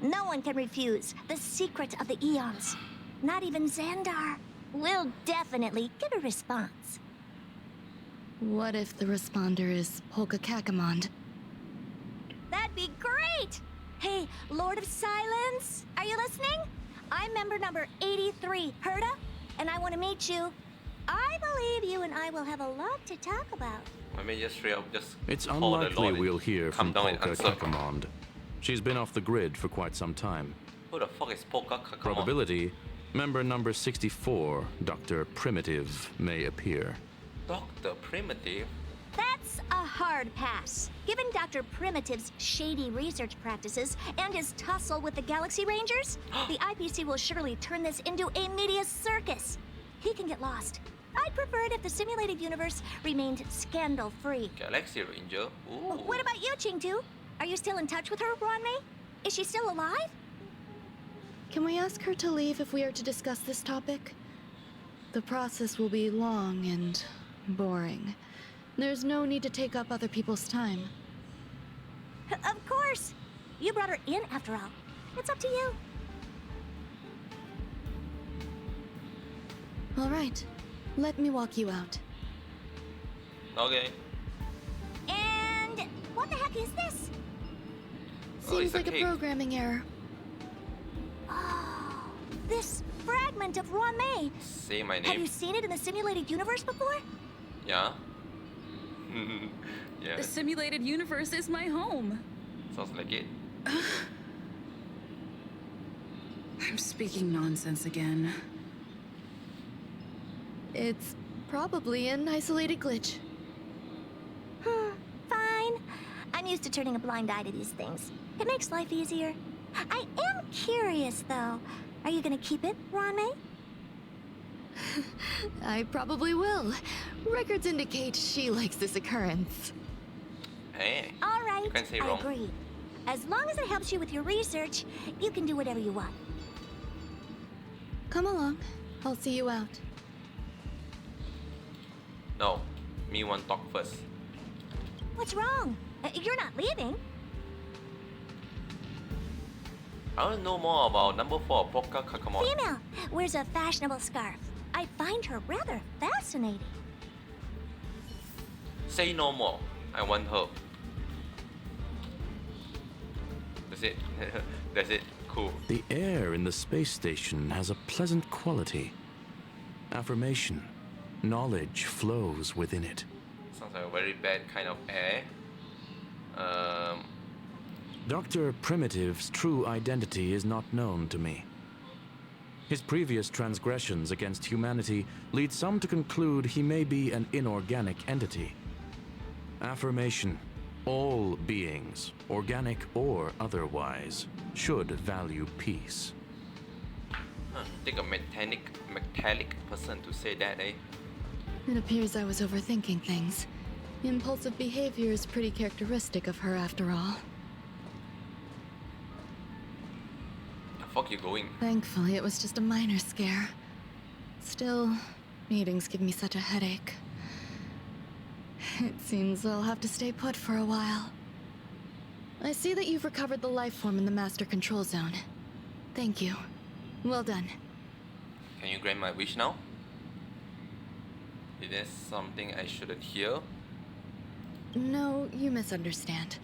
No one can refuse the secret of the eons. Not even Xandar. We'll definitely get a response. What if the responder is Polka Kakamond? That'd be great! Hey, Lord of Silence, are you listening? I'm member number 83, Herda, and I want to meet you. I believe you and I will have a lot to talk about. I mean, just straight up, just It's call the unlikely Lord we'll and hear come from down and Polka answer. Kakamond. She's been off the grid for quite some time. Who the fuck is Polka Kakamon? Probability, member number 64, Dr. Primitive, may appear. Dr. Primitive? That's a hard pass. Given Dr. Primitive's shady research practices and his tussle with the Galaxy Rangers, the IPC will surely turn this into a media circus. He can get lost. I'd prefer it if the simulated universe remained scandal-free. Galaxy Ranger? Ooh. What about you, Ching-Tu? Are you still in touch with her, Ronmei? Is she still alive? Can we ask her to leave if we are to discuss this topic? The process will be long and boring. There's no need to take up other people's time. Of course! You brought her in after all. It's up to you. All right. Let me walk you out. Okay. And what the heck is this? Oh, Seems it's a like a cake. programming error. Oh, this fragment of Ronmei. Say my Have name. you seen it in the simulated universe before? Yeah? Yeah, The simulated universe is my home. sounds like it. I'm speaking nonsense again. It's probably an isolated glitch. Fine. I'm used to turning a blind eye to these things. It makes life easier. I am curious, though. Are you gonna keep it, Ronmei? I probably will. Records indicate she likes this occurrence. Hey. All right, You can't say I wrong. agree. As long as it helps you with your research, you can do whatever you want. Come along. I'll see you out. No. Me want talk first. What's wrong? You're not leaving. I want to know more about number 4, Polka Kakamon. Female, wears a fashionable scarf. I find her rather fascinating. Say no more. I want her. That's it. That's it. Cool. The air in the space station has a pleasant quality. Affirmation. Knowledge flows within it. Sounds like a very bad kind of air. Dr. Primitive's true identity is not known to me. His previous transgressions against humanity lead some to conclude he may be an inorganic entity. Affirmation. All beings, organic or otherwise, should value peace. Take a metallic person to say that, eh? It appears I was overthinking things. Impulsive behavior is pretty characteristic of her after all. The fuck you going? Thankfully, it was just a minor scare. Still, meetings give me such a headache. It seems I'll have to stay put for a while. I see that you've recovered the life form in the master control zone. Thank you. Well done. Can you grant my wish now? Is there something I shouldn't hear? No, you misunderstand.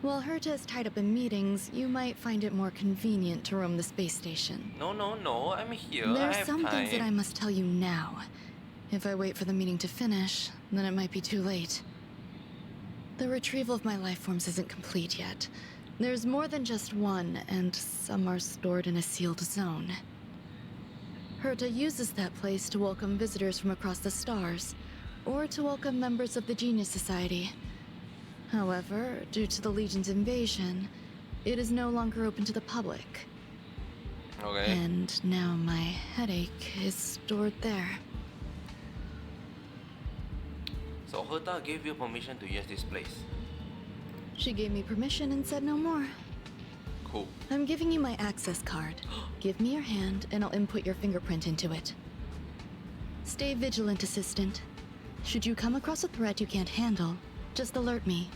While Herta is tied up in meetings, you might find it more convenient to roam the space station. No, I'm here. There I are have some things that time. I must tell you now. If I wait for the meeting to finish, then it might be too late. The retrieval of my life forms isn't complete yet. There's more than just one, and some are stored in a sealed zone. Herta uses that place to welcome visitors from across the stars, or to welcome members of the Genius Society. However, due to the Legion's invasion, it is no longer open to the public. Okay. And now my headache is stored there. So Herta gave you permission to use this place. She gave me permission and said no more. Cool. I'm giving you my access card. Give me your hand and I'll input your fingerprint into it. Stay vigilant, Assistant. Should you come across a threat you can't handle, just alert me.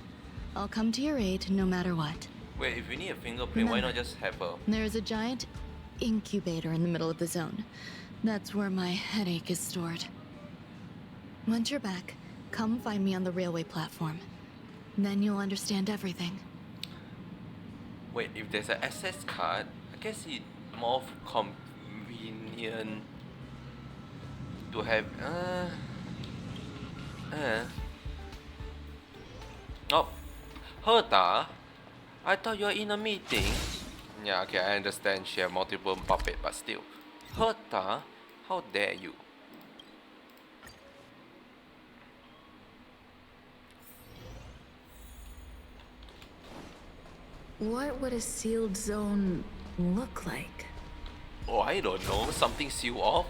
I'll come to your aid no matter what. Wait, if you need a fingerprint, why not just have a... There is a giant incubator in the middle of the zone. That's where my headache is stored. Once you're back, come find me on the railway platform. Then you'll understand everything. Wait, if there's an access card, I guess it's more convenient to have... Oh, Herta? I thought you were in a meeting. Yeah, okay, I understand she have multiple puppets, but still. Herta, how dare you? What would a sealed zone look like? Oh, I don't know. Something sealed off?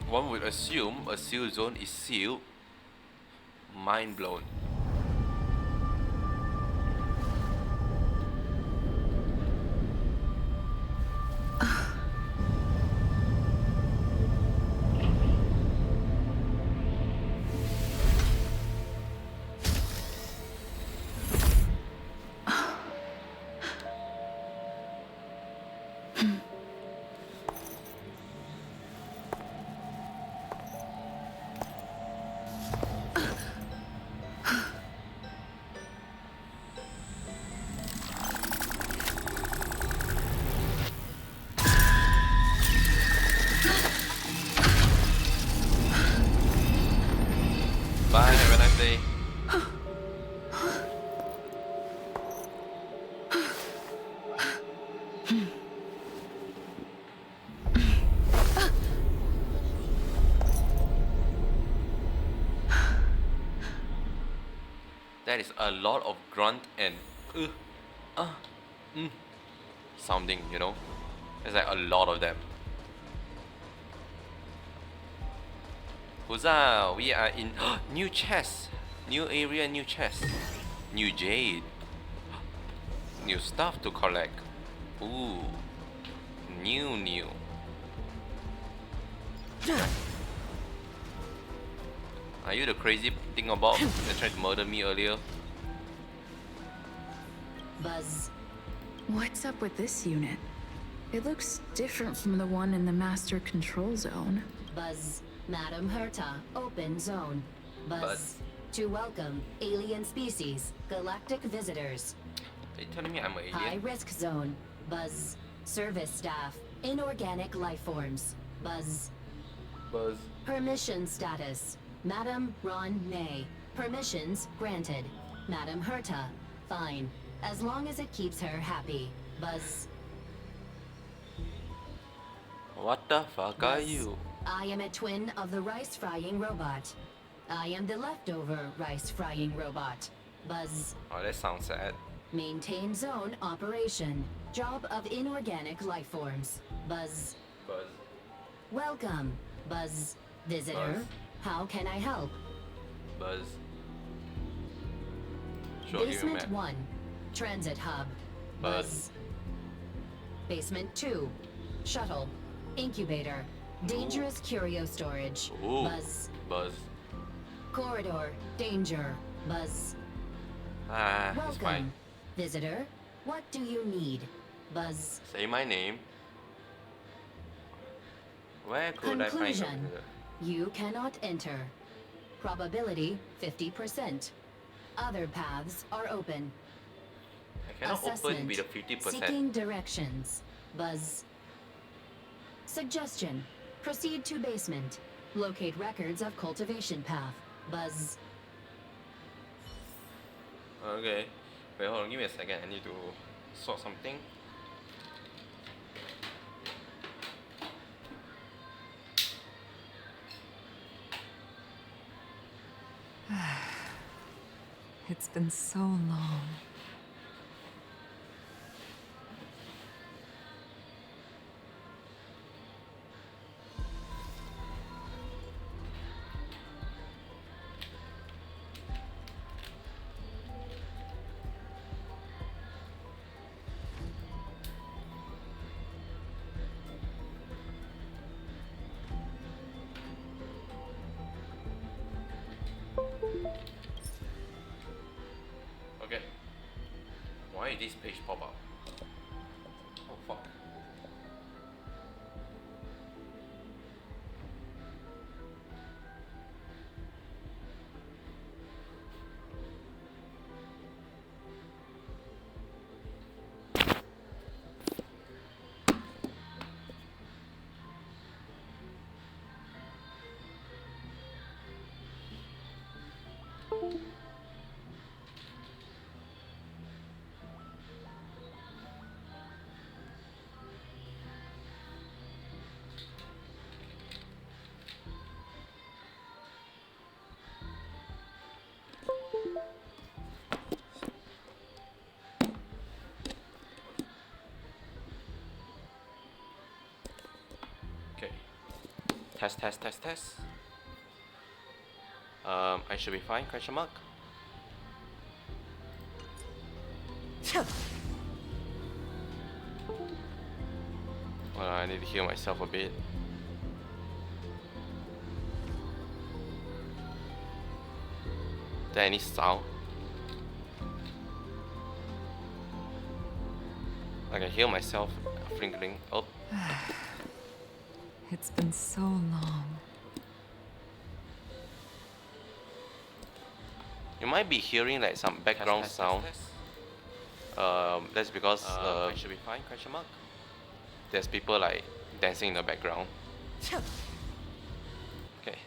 One would assume a sealed zone is sealed. Mind blown. Bye, have a nice day. That is a lot of grunt and sounding, you know? There's like a lot of them. Huzzah! We are in new chest, new area, new chest, new jade, new stuff to collect. Ooh, new. Are you the crazy thing about that tried to murder me earlier? Buzz. What's up with this unit? It looks different from the one in the master control zone. Buzz. Madam Herta, open zone. Buzz. To welcome alien species, galactic visitors. Are you telling me I'm an alien? High risk zone. Buzz. Service staff, inorganic life forms. Buzz. Permission status. Madam Ron May. Permissions granted. Madam Herta. Fine. As long as it keeps her happy. Buzz. What the fuck are you? I am a twin of the rice-frying robot. I am the leftover rice frying robot. Buzz. Oh, that sounds sad. Maintain zone operation. Job of inorganic life forms. Buzz. Buzz. Welcome, Buzz. Visitor. Buzz. How can I help? Buzz. Show you a Basement map. 1. Transit hub. Buzz. Basement 2. Shuttle. Incubator. Dangerous curio storage. Ooh. Buzz. Buzz. Corridor. Danger. Buzz. Ah, it's fine. Welcome, visitor. What do you need? Buzz. Say my name. Where could I find Conclusion. computer? You cannot enter. Probability 50%. Other paths are open. I cannot open with a 50%. Seeking directions. Buzz. Suggestion. Proceed to basement. Locate records of cultivation path. Buzz. Okay. Wait, hold on. Give me a second. I need to sort something. It's been so long. Okay. Why did this page pop up? Oh fuck. Okay. Test, test, test, test. I should be fine, question mark. Well, I need to heal myself a bit. Is there any sound? I can heal myself flinkering. Oh. It's been so long. You might be hearing like some background sound. That's because I should be fine, question mark. There's people like dancing in the background. Okay.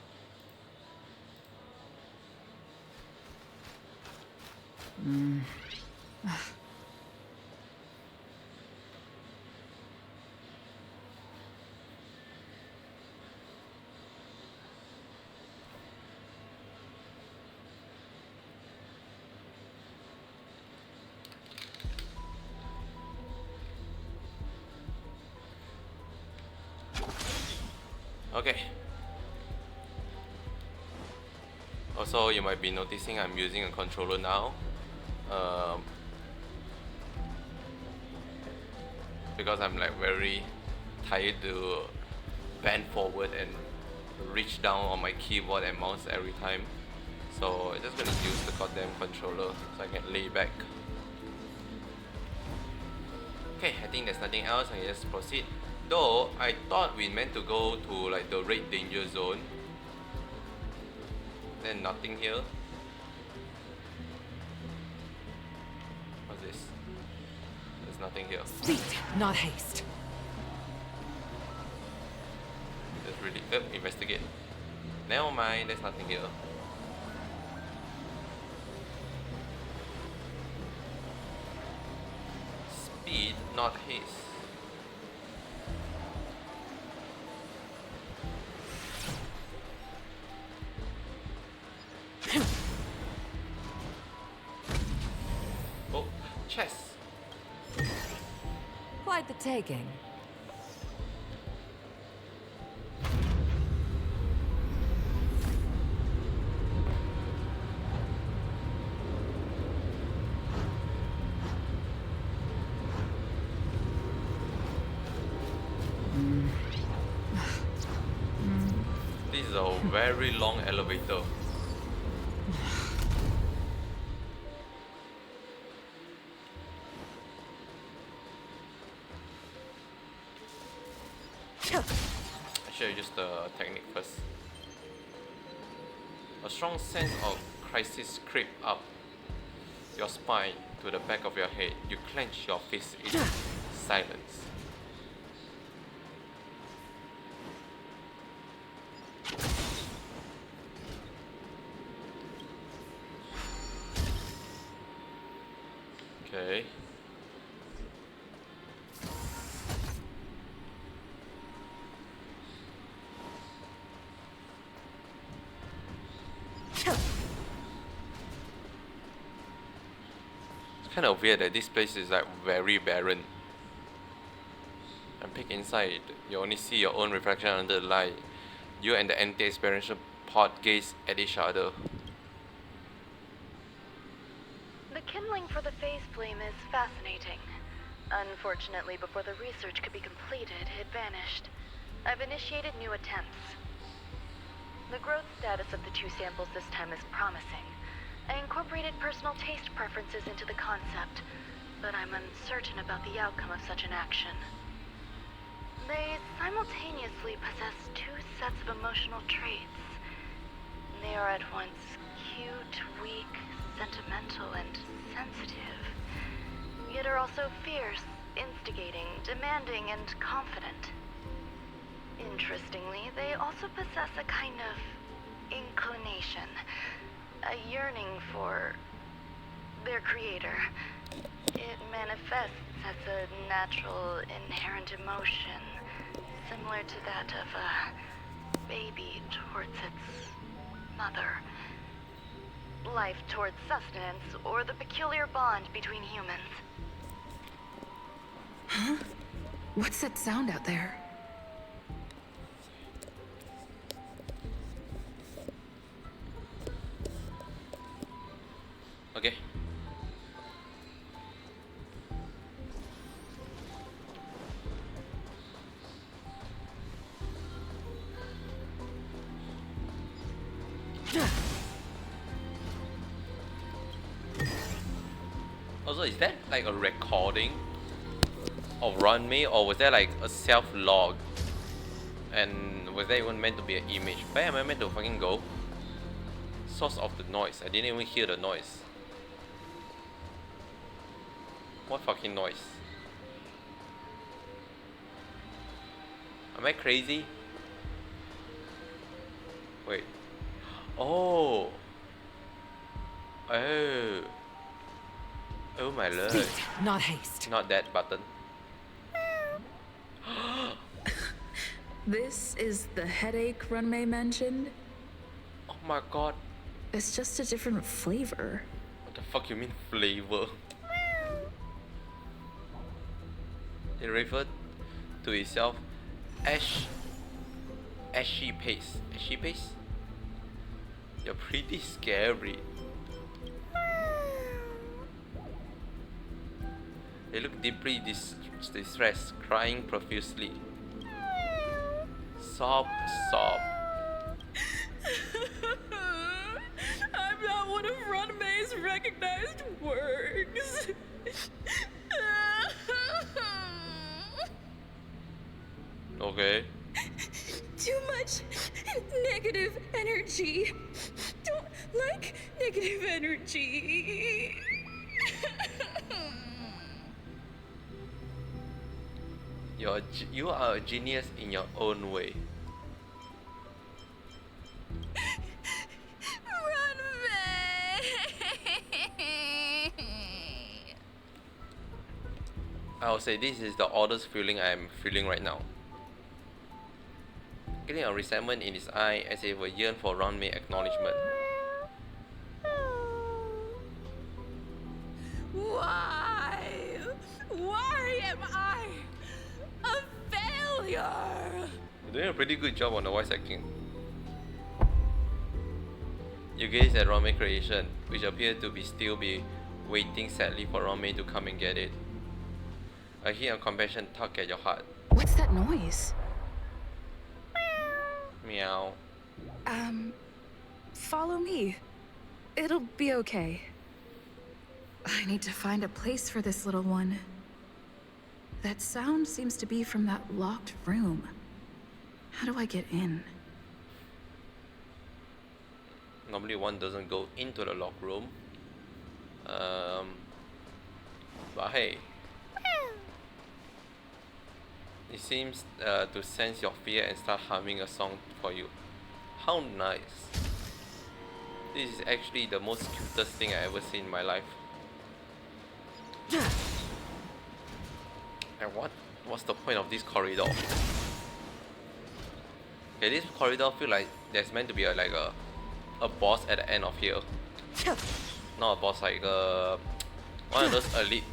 Okay. Also, you might be noticing I'm using a controller now. Because I'm like very tired to bend forward and reach down on my keyboard and mouse every time. So I'm just gonna use the goddamn controller so I can lay back. Okay, I think there's nothing else. I can just proceed. Though I thought we meant to go to like the red danger zone. Then nothing here. What's this? There's nothing here. Speed, not haste. Just really investigate. Never mind, there's nothing here. Speed, not haste. Quite the taking. This is a very long elevator. I should use the technique first. A strong sense of crisis creep up your spine to the back of your head. You clench your fist in silence. Okay. It's kind of weird that this place is like very barren. And peek inside, you only see your own reflection under the light. You and the anti-experiential pod gaze at each other. The kindling for the phase flame is fascinating. Unfortunately, before the research could be completed, it vanished. I've initiated new attempts. The growth status of the two samples this time is promising. I incorporated personal taste preferences into the concept, but I'm uncertain about the outcome of such an action. They simultaneously possess two sets of emotional traits. They are at once cute, weak, sentimental, and sensitive, yet are also fierce, instigating, demanding, and confident. Interestingly, they also possess a kind of inclination, a yearning for their creator. It manifests as a natural, inherent emotion, similar to that of a baby towards its mother. Life towards sustenance, or the peculiar bond between humans. Huh? What's that sound out there? Okay. Also, is that like a recording of Runway, or was that like a self-log? And was that even meant to be an image? Where am I meant to fucking go? Source of the noise. I didn't even hear the noise. What fucking noise? Am I crazy? Wait. Oh. Oh. Oh my lord. Speed, not haste. Not that button. This is the headache Runmei mentioned? Oh my god. It's just a different flavor. What the fuck you mean flavor? It referred to itself ashy paste. Ashy paste? You're pretty scary. They look deeply distressed, crying profusely. Sob, sob. I'm not one of Runmei's recognized works. Okay. Too much negative energy. Don't like negative energy. You are a genius in your own way. I would say this is the oddest feeling I am feeling right now. Getting a resentment in his eye as if he yearn for Runmei acknowledgement. Why? Why am I failure. You're doing a pretty good job on the voice acting. You gaze at Ronmei creation, which appear to be still waiting sadly for Ronmei to come and get it. A hint of compassion tug at your heart. What's that noise? Meow. Follow me. It'll be okay. I need to find a place for this little one. That sound seems to be from that locked room. How do I get in? Normally one doesn't go into the locked room. But hey. It seems to sense your fear and start humming a song for you. How nice. This is actually the most cutest thing I ever seen in my life. And what's the point of this corridor? Okay, this corridor feel like there's meant to be like a boss at the end of here. Not a boss, like one of those elite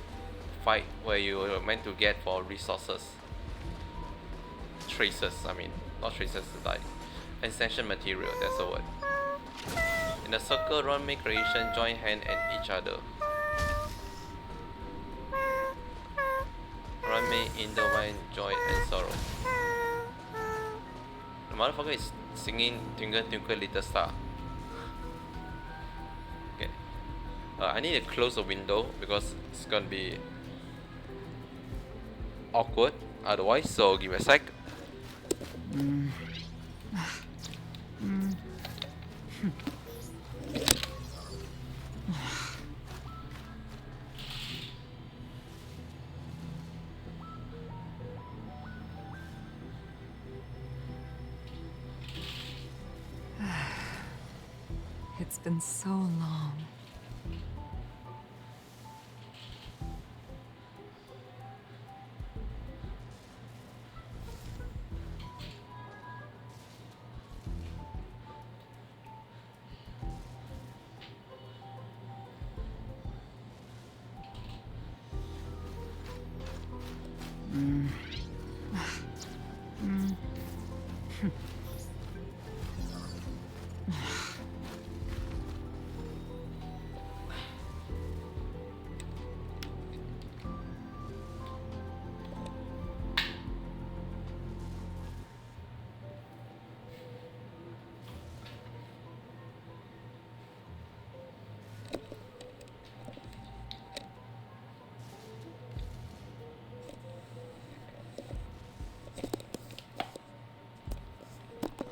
fight where you're meant to get for resources. Traces, I mean, not traces, like ascension material, that's the word. In the circle, Ronmei creation join hand at each other. Ronmei in the wine, joy and sorrow. The motherfucker is singing Twinkle Twinkle Little Star. Okay. I need to close the window because it's gonna be awkward otherwise, so give me a sec. It's been so long.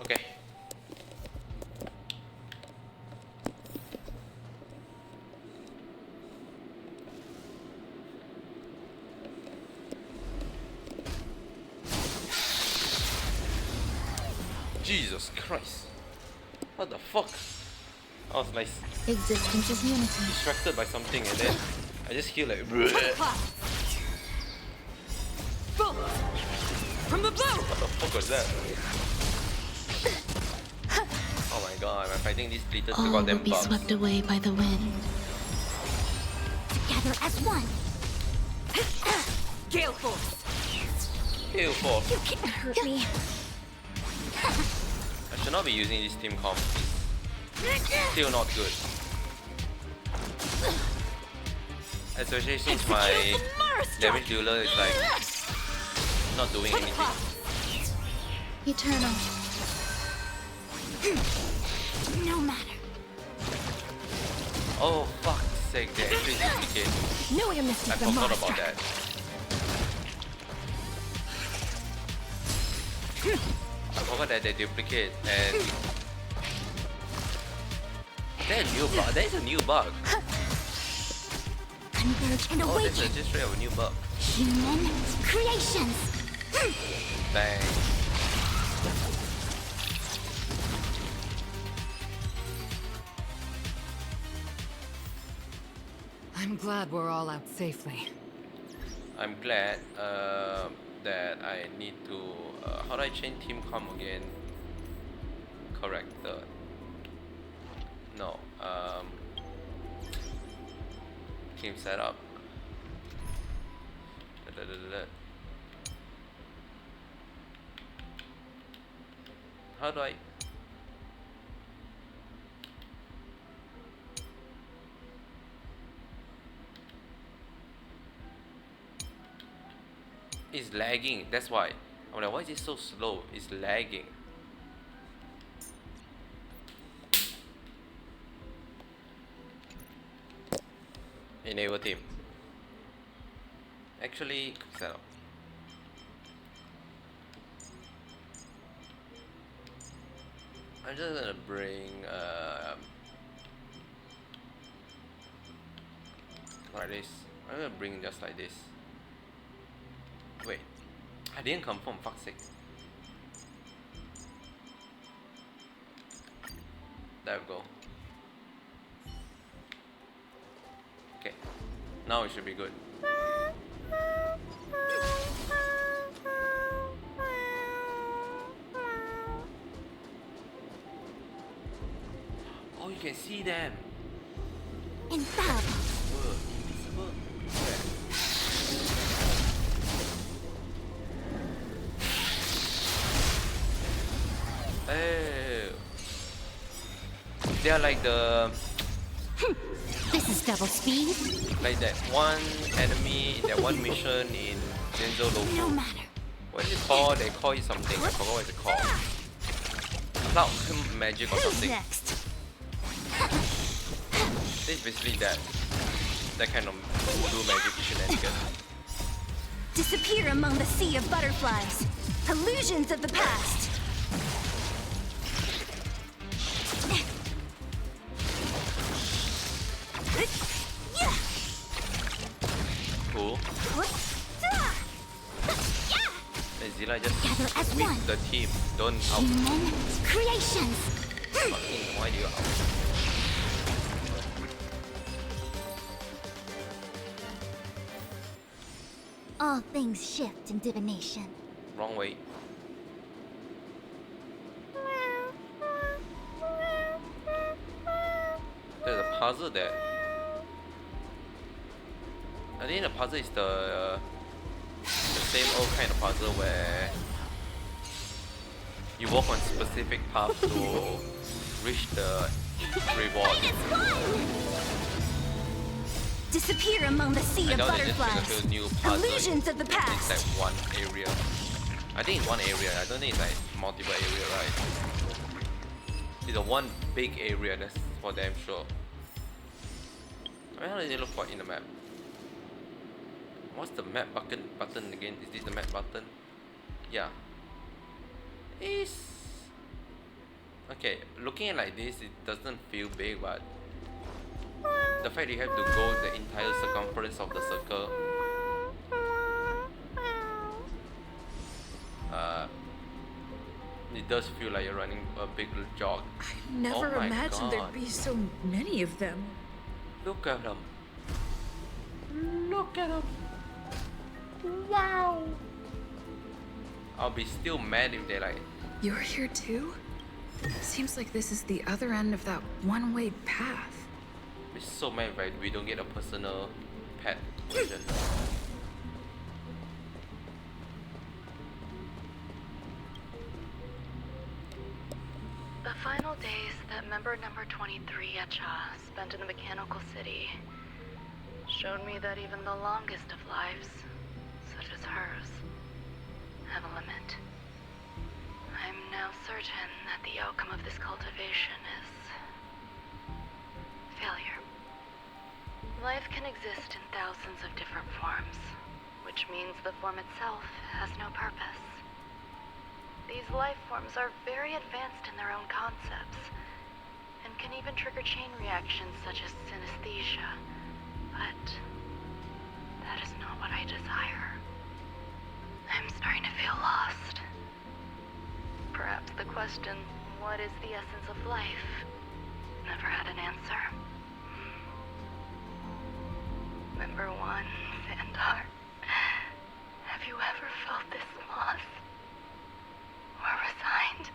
Okay. Jesus Christ. What the fuck? That was nice. Existence is unity. Distracted by something and then I just hear like Boom! From the blue! What the fuck was that? Oh my god, I'm fighting these little All will goddamn be bugs. swept away by the wind. Together as one. Gale Force! Gale Force. You can't hurt me. I should not be using this team comp. Still not good. Especially since my damage dealer is like not doing anything. Eternal. No matter. Oh fuck's sake, they actually duplicate. No air mist I is the forgot monster. about that. I forgot that they duplicate and there's a new bug. There's a new bug. Converge and Oh, awaken. there's just straight up a new bug. Human creations. Dang. I'm glad we're all out safely. I'm glad that I need to. How do I change team com again? Corrector. No. Team setup. How do I? It's lagging, that's why. I'm like, why is it so slow? It's lagging. Enable team. Actually, set up. I'm just gonna bring like this. I'm gonna bring just like this. Wait, I didn't confirm, fuck's sake. There we go. Okay, now it should be good. Oh, you can see them. Infallible. Invisible. Oh. They are like the This is double speed. like that one enemy in that one mission in Genzo Lofu. No matter. What is it called? They call it something. I forgot what it's called. Cloud magic or Who's something. next? It's basically that kind of voodoo magic shenanigans. Disappear among the sea of butterflies. Illusions of the past. Cool. Hey, Zilla, just Gather as sweep one. the team. Don't out. Human creations. Fucking why do you out? All things shift in divination. Wrong way. There's a puzzle there. I think the puzzle is the same old kind of puzzle where you walk on specific path to reach the reward. Disappear among the sea I of doubt they just make a butterflies. whole new puzzle. Illusions of the It's past. like one area. I think it's one area. I don't think it's like multiple area, right? It's a one big area. That's for damn sure. I mean, how does it look like in the map? What's the map button again? Is this the map button? Yeah. It's okay. Looking at like this, it doesn't feel big, but the fact you have to go the entire circumference of the circle, it does feel like you're running a big jog. Never Oh my imagined God. there'd be so many of them. Look at them. Look at them. Wow. I'll be still mad if they like. You're here too? Seems like this is the other end of that one-way path. It's so mad right we don't get a personal pet version. The final days that member number 23 Echa spent in the mechanical city showed me that even the longest of lives, such as hers, have a limit. I'm now certain that the outcome of this cultivation is failure. Life can exist in thousands of different forms, which means the form itself has no purpose. These life forms are very advanced in their own concepts, and can even trigger chain reactions such as synesthesia, but that is not what I desire. I'm starting to feel lost. Perhaps the question, what is the essence of life, never had an answer. Member 1, Sandar, have you ever felt this lost? Or resigned?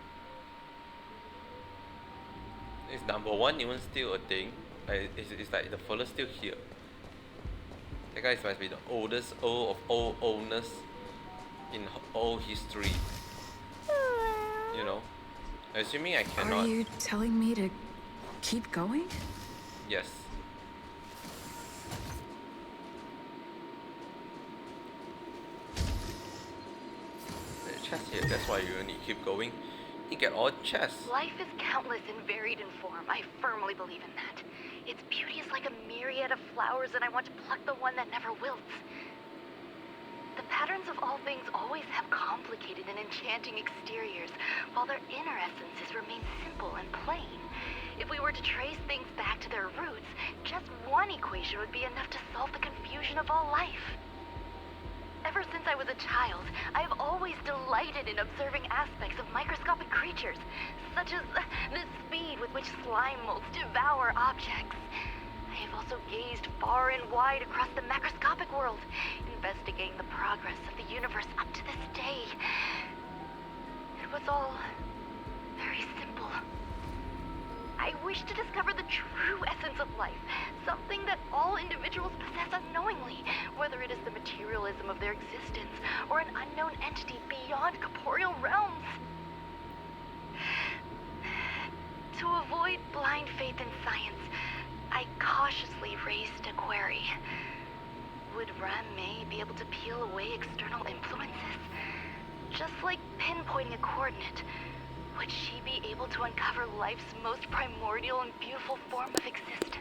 Is number 1 even still a thing? Like, it's like the fella's still here. That guy must be the oldest of all oldness in all history. You know? Assuming I cannot. Are you telling me to keep going? Yes. There's a chest here, that's why you only keep going. You get all chests. Life is countless and varied in form. I firmly believe in that. Its beauty is like a myriad of flowers, and I want to pluck the one that never wilts. The patterns of all things always have complicated and enchanting exteriors, while their inner essences remain simple and plain. If we were to trace things back to their roots, just one equation would be enough to solve the confusion of all life. Ever since I was a child, I have always delighted in observing aspects of microscopic creatures, such as the speed with which slime molds devour objects. I have also gazed far and wide across the macroscopic world, investigating the progress of the universe up to this day. It was all very simple. I wish to discover the true essence of life, something that all individuals possess unknowingly, whether it is the materialism of their existence or an unknown entity beyond corporeal realms. To avoid blind faith in science, I cautiously raised a query. Would Ran-Mei be able to peel away external influences? Just like pinpointing a coordinate, would she be able to uncover life's most primordial and beautiful form of existence?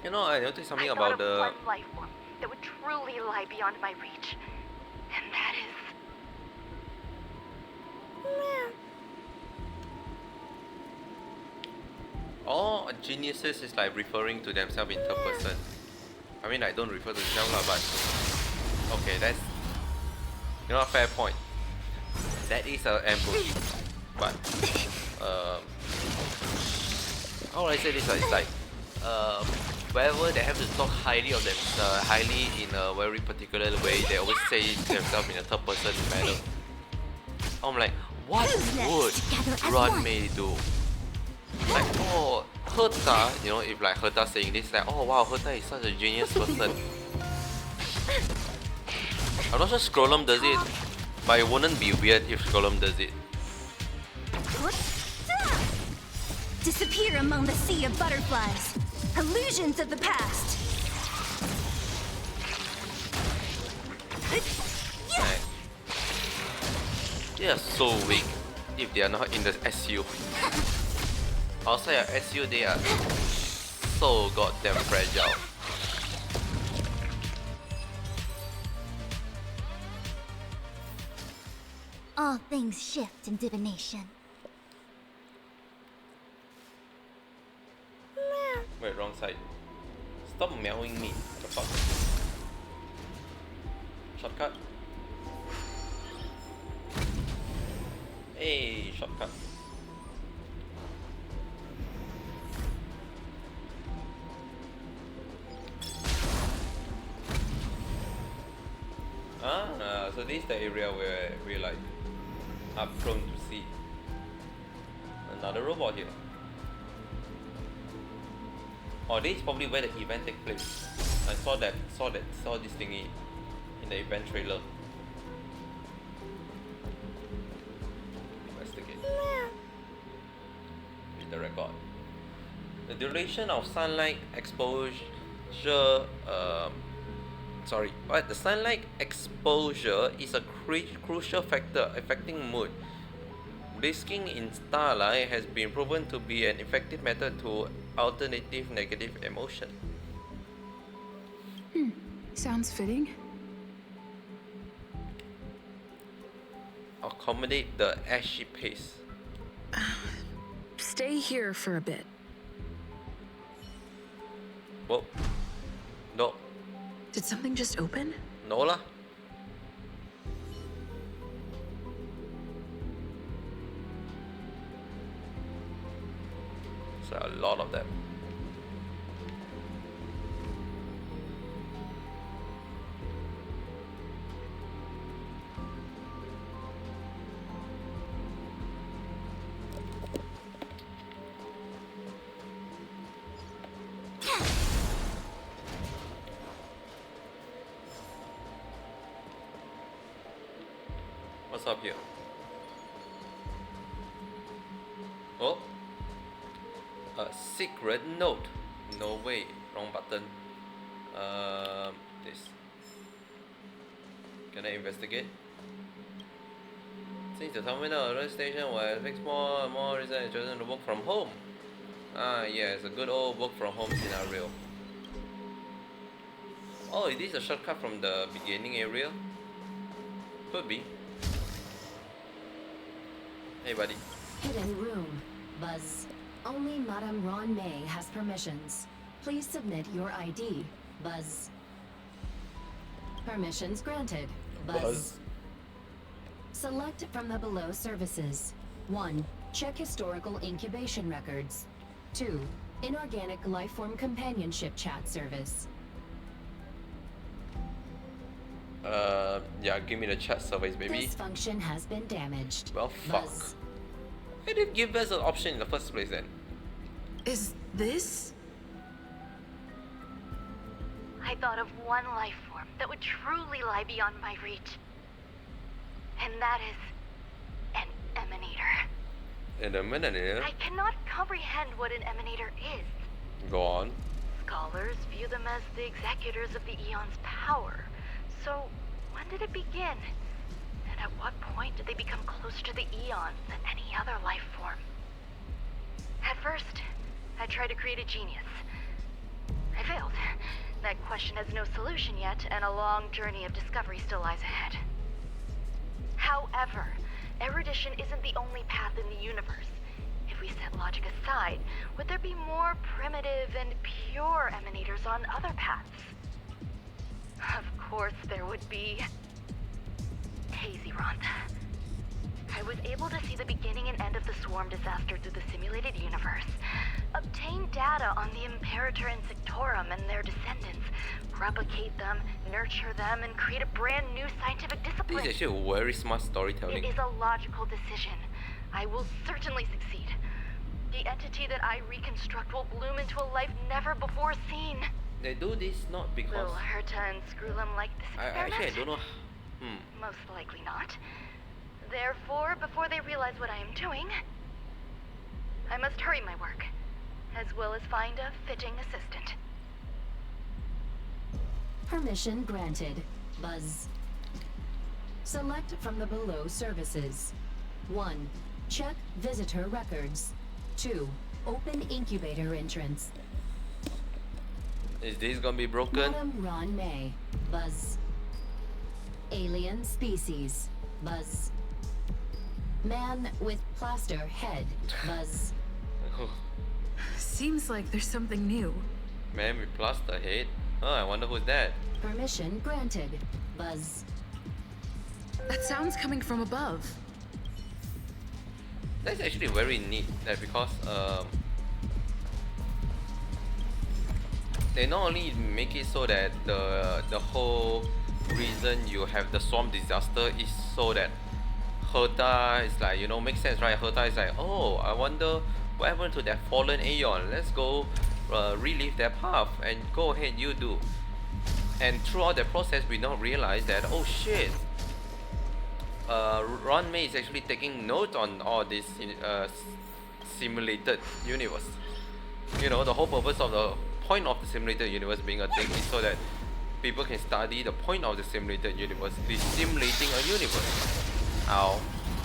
You know, I noticed something I about thought of the... one life form that would truly lie beyond my reach. And that is... All geniuses is like referring to themselves in third person. I mean, I don't refer to myself lah, but okay, that's, you know, a fair point. That is an ambush, but how would I say this? It's like wherever they have to talk highly of them, highly in a very particular way, they always say themselves in a third person manner. I'm like, what would Ran-Mei do? Like, oh, Herta, you know, if like Herta saying this, like, oh wow, Herta is such a genius person. I'm not sure Scrollum does it, but it wouldn't be weird if Scrollum does it. Disappear among the sea of butterflies. Illusions of the past. Like, they are so weak if they are not in the SU. Outside of SU, they are so goddamn fragile. All things shift in divination. Wait, wrong side. Stop meowing me. The fuck? Shortcut. Hey, shortcut. So this is the area where we like are prone to see another robot here. Oh, this is probably where the event takes place. I saw this thingy in the event trailer. Investigate. Read the record. The duration of sunlight exposure. The sunlight exposure is a crucial factor affecting mood. Basking in starlight has been proven to be an effective method to alternative negative emotion. Sounds fitting. Accommodate the ashy pace. Stay here for a bit. Whoa. No. Did something just open? No lah. So a lot of them. What's up here? Oh, a secret note. No way, wrong button. This. Can I investigate? Since the terminal rail station was fixed more and more reason is chosen to work from home. Ah, yes, a good old work from home scenario. Oh, is this a shortcut from the beginning area? Could be. Hey, buddy. Hidden room. Buzz. Only Madame Ron May has permissions. Please submit your ID. Buzz. Permissions granted. Buzz. Select from the below services. 1. Check historical incubation records. 2. Inorganic lifeform companionship chat service. Yeah, give me the chat service, baby. This function has been damaged. Well, fuck. Buzz. Why did give us an option in the first place then? Is this? I thought of one life form that would truly lie beyond my reach. And that is an emanator. An emanator? I cannot comprehend what an emanator is. Go on. Scholars view them as the executors of the Eon's power. So, when did it begin? And at what point did they become closer to the Eons than any other life form? At first, I tried to create a genius. I failed. That question has no solution yet, and a long journey of discovery still lies ahead. However, erudition isn't the only path in the universe. If we set logic aside, would there be more primitive and pure emanators on other paths? Of course there would be. Hazy Ron. I was able to see the beginning and end of the swarm disaster through the simulated universe, obtain data on the Imperator and Sectorum and their descendants, replicate them, nurture them, and create a brand new scientific discipline. This is actually a very smart storytelling. It is a logical decision. I will certainly succeed. The entity that I reconstruct will bloom into a life never before seen. They do this not because... Will Herta and Screwlum like this experiment? Actually, I don't know. Most likely not. Therefore, before they realize what I am doing, I must hurry my work, as well as find a fitting assistant. Permission granted. Buzz. Select from the below services. 1. Check visitor records. 2. Open incubator entrance. Is this gonna be broken? Madame Ron May. Buzz. Alien species. Buzz. Man with plaster head. Buzz. Seems like there's something new. Man with plaster head? Oh, I wonder who's that. Permission granted. Buzz. That sound's coming from above. That's actually very neat, because they not only make it so that the whole reason you have the swarm disaster is so that Herta is like, you know, makes sense, right? Herta is like, oh, I wonder what happened to that fallen Aeon. Let's go relive their path, and go ahead, you do. And throughout that process, we now realize that, oh shit, Ron May is actually taking note on all this simulated universe. You know, the whole purpose of the point of the simulated universe being a thing is so that people can study the point of the simulated universe. It is simulating a universe. Ow.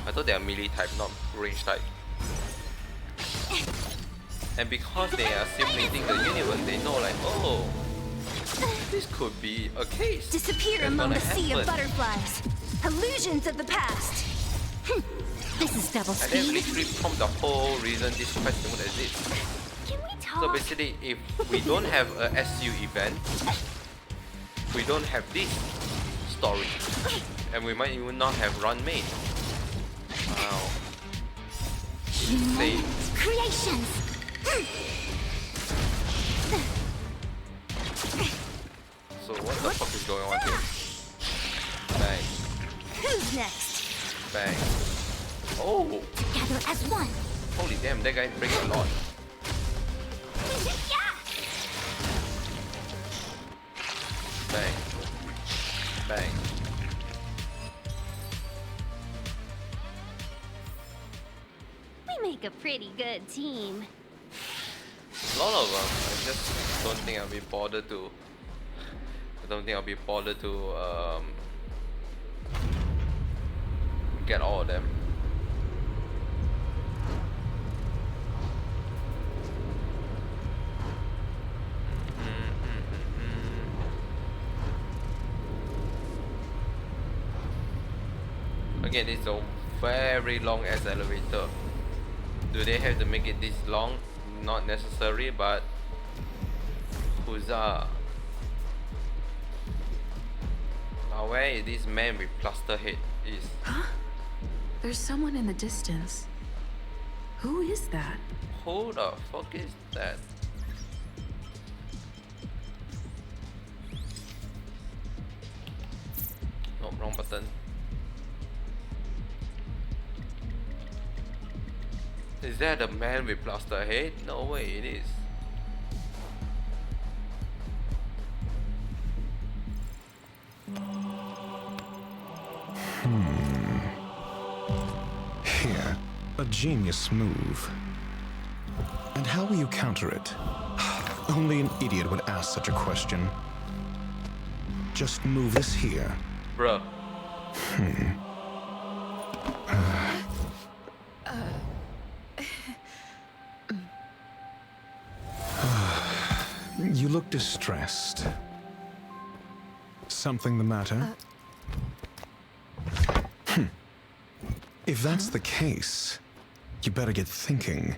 I thought they are melee type, not range type. And because they are simulating the universe, they know like, oh, this could be a case. Disappear among the sea of butterflies. Illusions of the past. This is double speed. And then literally prompt the whole reason this quest would exist. Can we talk? So basically, if we don't have a SU event, we don't have this story, and we might even not have Ron May. Wow. Insane. Creations. So what the fuck is going on here? Bang. Who's next? Bang. Oh! Together as one. Holy damn, that guy breaks a lot. Bang. Bang. We make a pretty good team. A lot of them. I just don't think I'll be bothered to. I don't think I'll be bothered to get all of them. Again, it's a very long ass elevator. Do they have to make it this long? Not necessary, but huzzah. Now where is this man with plaster head is? Huh? There's someone in the distance. Who is that? Who the fuck is that? Oh, wrong button. Is that the man with plaster head? No way it is. Here, a genius move. And how will you counter it? Only an idiot would ask such a question. Just move this here. Bruh. You look distressed. Something the matter? If that's the case, you better get thinking.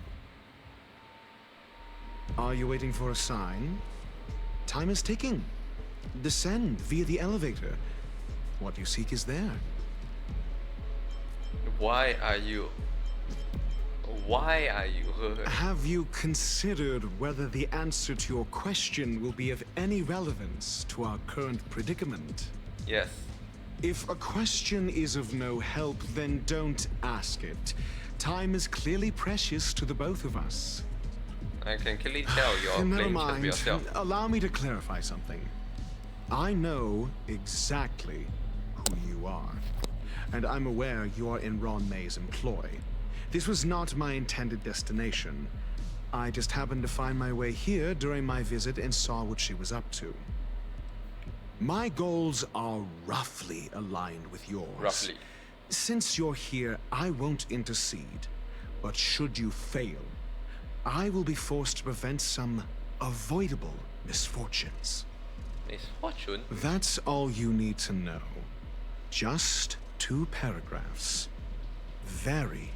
Are you waiting for a sign? Time is ticking. Descend via the elevator. What you seek is there. Why are you? Why are you? Have you considered whether the answer to your question will be of any relevance to our current predicament? Yes. If a question is of no help, then don't ask it. Time is clearly precious to the both of us. I can clearly tell you're Never playing just mind. for yourself. Allow me to clarify something. I know exactly who you are, and I'm aware you are in Ron May's employ. This was not my intended destination. I just happened to find my way here during my visit and saw what she was up to. My goals are roughly aligned with yours. Roughly. Since you're here, I won't intercede. But should you fail, I will be forced to prevent some avoidable misfortunes. Misfortune? That's all you need to know. Just 2 paragraphs. Very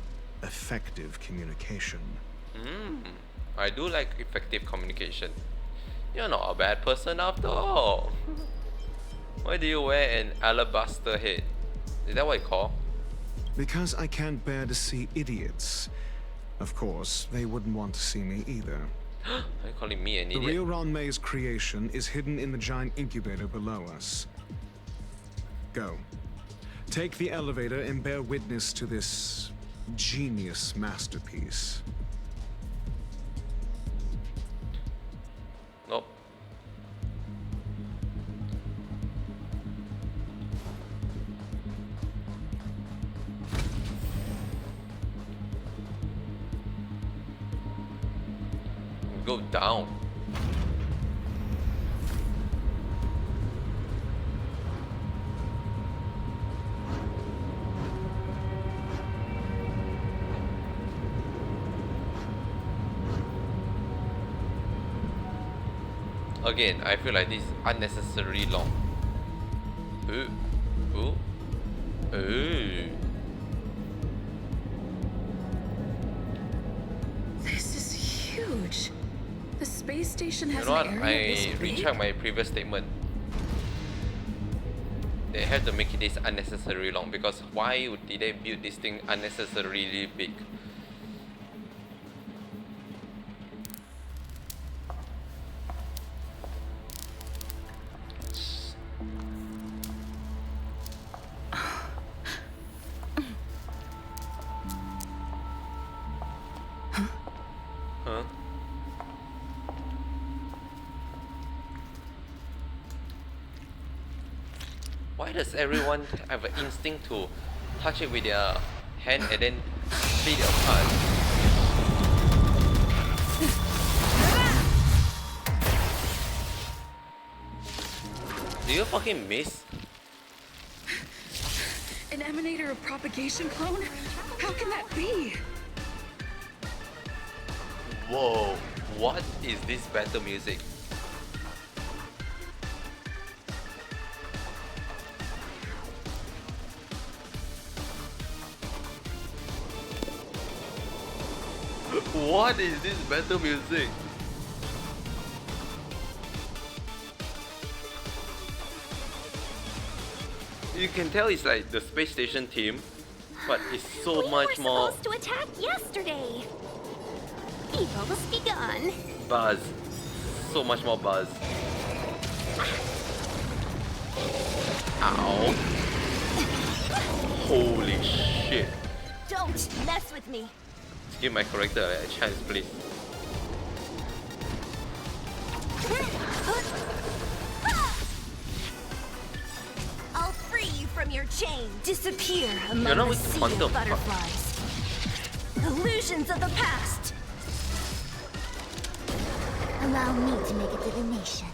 effective communication. I do like effective communication. You're not a bad person after all. Why do you wear an alabaster head? Is that what you call? Because I can't bear to see idiots. Of course, they wouldn't want to see me either. Are you calling me an The idiot? real Ron May's creation is hidden in the giant incubator below us. Go. Take the elevator and bear witness to this genius masterpiece. Nope. Go down. Again, I feel like this is unnecessarily long. Ooh. Ooh. Ooh. This is huge. The space station You has know what? an area this I big? retract my previous statement. They have to make it this unnecessarily long because why did they build this thing unnecessarily big? Huh? Why does everyone have an instinct to touch it with their hand and then split it apart? Do you fucking miss? An emanator of propagation clone? How can that be? Whoa, what is this battle music? What is this battle music? You can tell it's like the space station team, but it's so much more supposed to attack yesterday. Evil's begun. buzz. So much more buzz. Ow. Holy shit. Don't mess with me. Give my character a chance, please. I'll free you from your chain. Disappear among You're not the with sea quantum. of butterflies. Illusions of the past. Allow me to make a divination.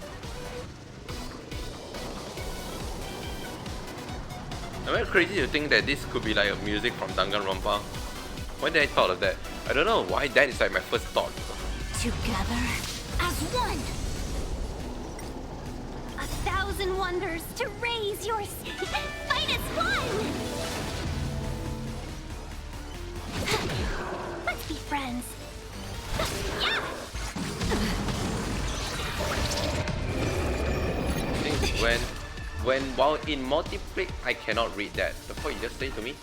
Am I crazy to think that this could be like a music from Danganronpa? Why did I thought of that? I don't know why that is like my first thought. Together as one. 1,000 wonders to raise your fight as one. Let's be friends. Yeah. I think while in multiplic, I cannot read that. The fuck you just say to me?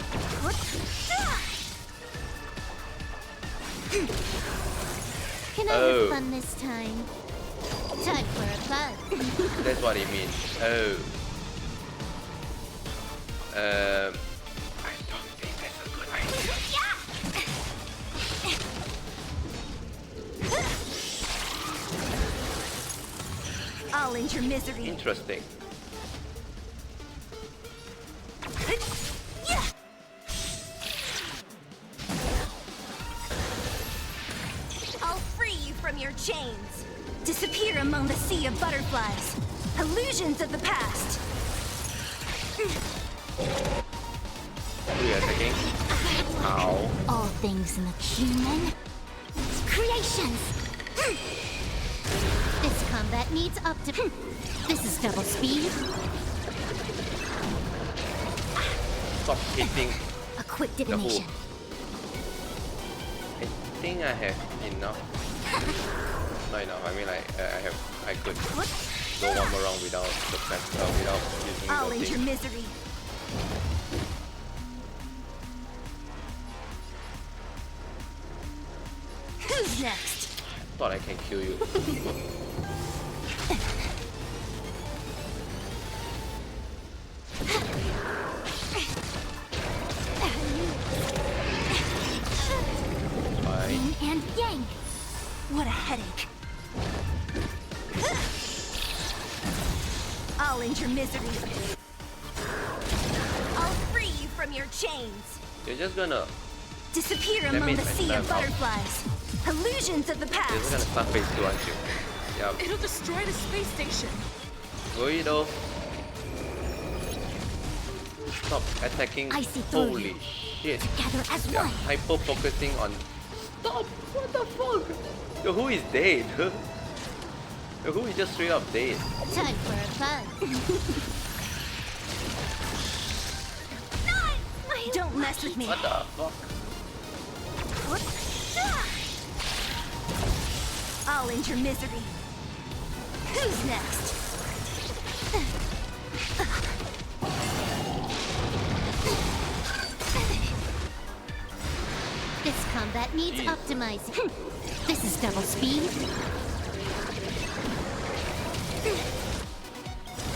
Can I have fun this time? Time for a plug. That's what it means. Oh. I don't think that's a good idea. I'll end your misery. Interesting. I'll free you from your chains. Disappear among the sea of butterflies. Illusions of the past. Who are you attacking? Ow. All things in the human creations. This combat needs up to. This is double speed. Stop hitting A quick the divination. hook. I think I have enough. Not enough. I mean, I could go one more round without without using I'll the end your thing. misery. Who's next? Thought I can kill you. Fine. Yin and yang. What a headache. I'll end your misery. I'll free you from your chains. You're just gonna. Disappear That among means the I sea of stand up. butterflies. Illusions of the You're just past. gonna start phase 2, aren't you? Yep. It'll destroy the space station. Guido. Stop attacking. I see through Holy you. shit. Together as Yeah, one. hyper focusing on. Stop! What the fuck? Yo, who is dead? Yo, who is just straight up dead? Time for a plug. Don't mess with me. What the fuck? I'll end your misery. Who's next? This combat needs Jeez. optimizing. This is double speed.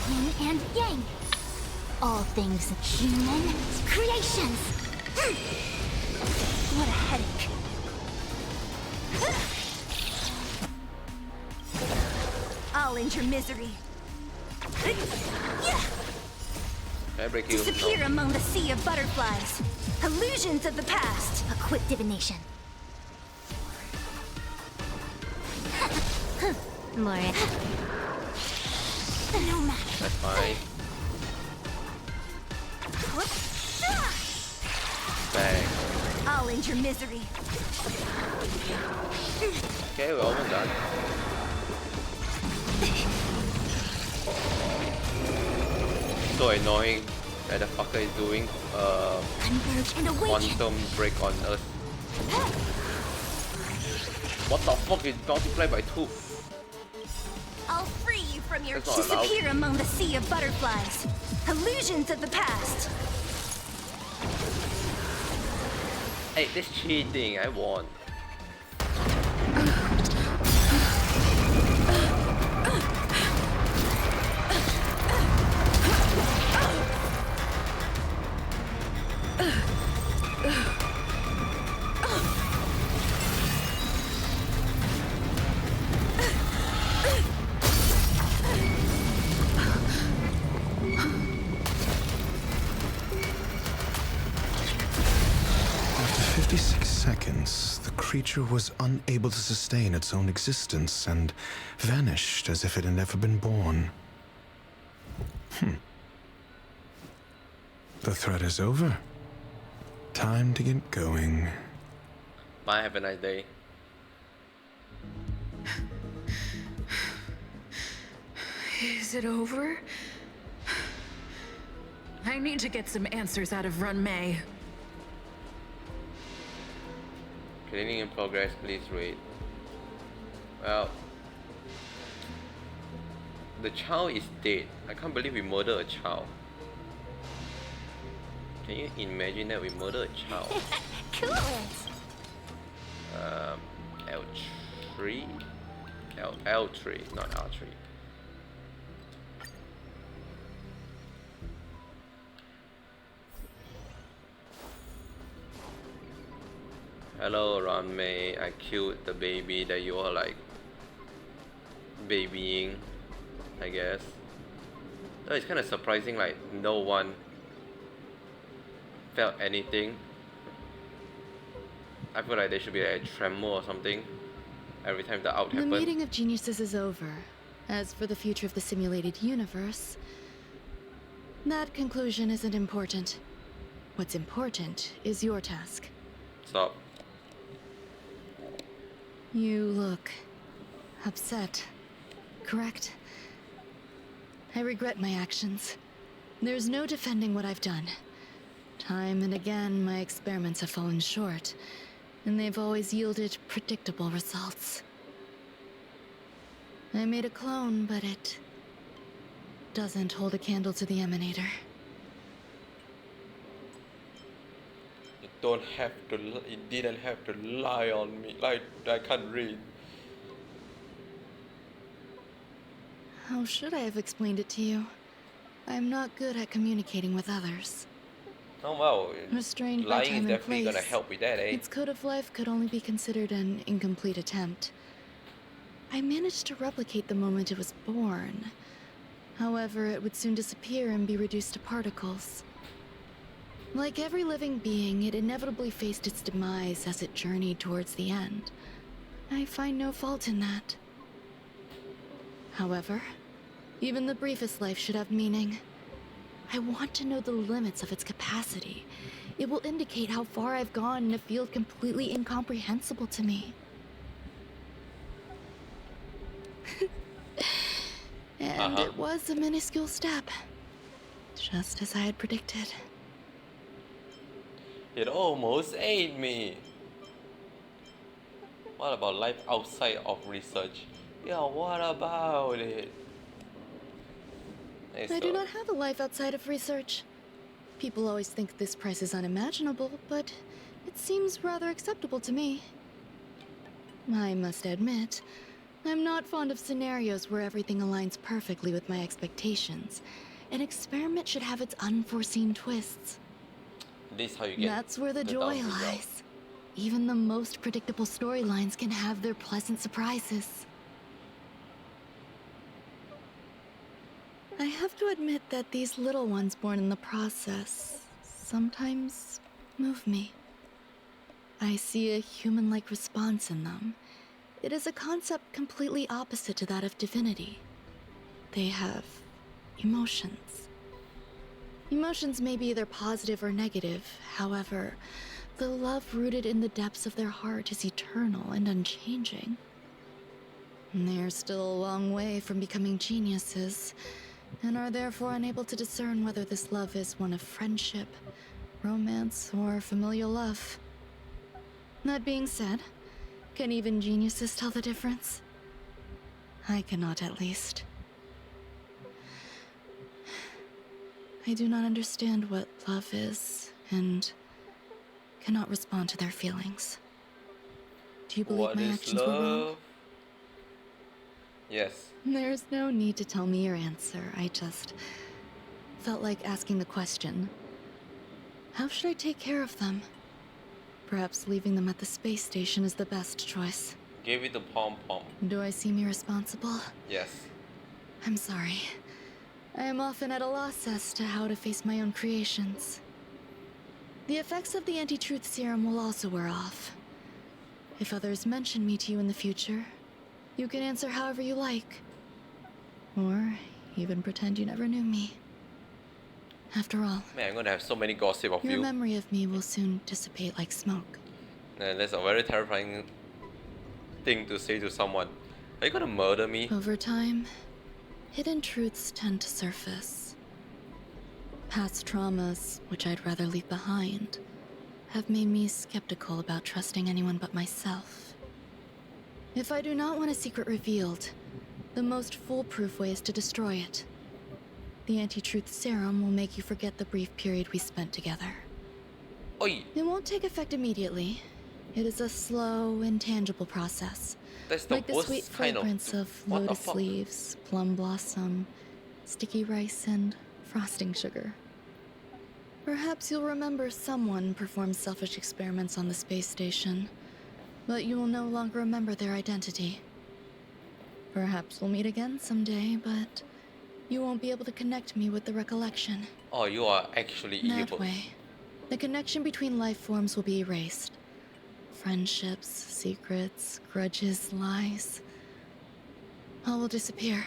Yin and yang. All things human creations. What a headache. I'll end your misery. Can I break you? Disappear No. among the sea of butterflies. Illusions of the past. A quick divination. More. No matter. That's fine. Bang. I'll end your misery. Okay, we're almost done. So annoying that the fucker is doing Converge and awaken. quantum break on us. What the fuck is multiplied by 2? I'll free you from your That's not allowed. disappear among the sea of butterflies. Illusions of the past. Hey, this cheating, I won. After 56 seconds, the creature was unable to sustain its own existence and vanished as if it had never been born. The threat is over. Time to get going. Bye, have a nice day. Is it over? I need to get some answers out of Run May. Cleaning in progress, please wait. Well, the child is dead. I can't believe we murdered a child. Can you imagine that we murdered a child? Cool it. L3? L3, not R3. Hello, Ron May. I killed the baby that you are like babying, I guess. So it's kind of surprising, like no one felt anything. I feel like there should be like a tremor or something every time the out The happens. meeting of geniuses is over. As for the future of the simulated universe, that conclusion isn't important. What's important is your task. Stop. You look upset, correct? I regret my actions. There's no defending what I've done. Time and again, my experiments have fallen short, and they've always yielded predictable results. I made a clone, but it doesn't hold a candle to the emanator. Don't have to. It didn't have to lie on me. Like I can't read. How should I have explained it to you? I'm not good at communicating with others. Oh well. Restrained by Lying time is and definitely place, gonna help with that, eh? its code of life could only be considered an incomplete attempt. I managed to replicate the moment it was born. However, it would soon disappear and be reduced to particles. Like every living being, it inevitably faced its demise as it journeyed towards the end. I find no fault in that. However, even the briefest life should have meaning. I want to know the limits of its capacity. It will indicate how far I've gone in a field completely incomprehensible to me. And it was a minuscule step, just as I had predicted. It almost ate me. What about life outside of research? Yeah, what about it? I do not have a life outside of research. People always think this price is unimaginable, but it seems rather acceptable to me. I must admit, I'm not fond of scenarios where everything aligns perfectly with my expectations. An experiment should have its unforeseen twists. This is how you get. That's where the the joy down result. lies. Even the most predictable storylines can have their pleasant surprises. I have to admit that these little ones born in the process sometimes move me. I see a human-like response in them. It is a concept completely opposite to that of divinity. They have emotions. Emotions may be either positive or negative, however, the love rooted in the depths of their heart is eternal and unchanging. And they are still a long way from becoming geniuses, and are therefore unable to discern whether this love is one of friendship, romance, or familial love. That being said, can even geniuses tell the difference? I cannot, at least. I do not understand what love is, and cannot respond to their feelings. Do you believe What my is actions were wrong? love? Yes. There's no need to tell me your answer. I just felt like asking the question. How should I take care of them? Perhaps leaving them at the space station is the best choice. Give it the pom-pom. Do I seem irresponsible? Yes. I'm sorry. I am often at a loss as to how to face my own creations. The effects of the anti-truth serum will also wear off. If others mention me to you in the future, you can answer however you like. Or even pretend you never knew me. After all, Man, I'm gonna have so many gossip of your you. memory of me will soon dissipate like smoke. And that's a very terrifying thing to say to someone. Are you gonna murder me? Over time, hidden truths tend to surface. Past traumas, which I'd rather leave behind, have made me skeptical about trusting anyone but myself. If I do not want a secret revealed, the most foolproof way is to destroy it. The anti-truth serum will make you forget the brief period we spent together. Oi. It won't take effect immediately. It is a slow, intangible process. That's the like the worst sweet kind of- fragrance of what the lotus fuck? leaves, plum blossom, sticky rice, and frosting sugar. Perhaps you'll remember someone performed selfish experiments on the space station, but you will no longer remember their identity. Perhaps we'll meet again someday, but you won't be able to connect me with the recollection. Oh, you are actually In that evil. way, the connection between life forms will be erased. Friendships, secrets, grudges, lies. All will disappear.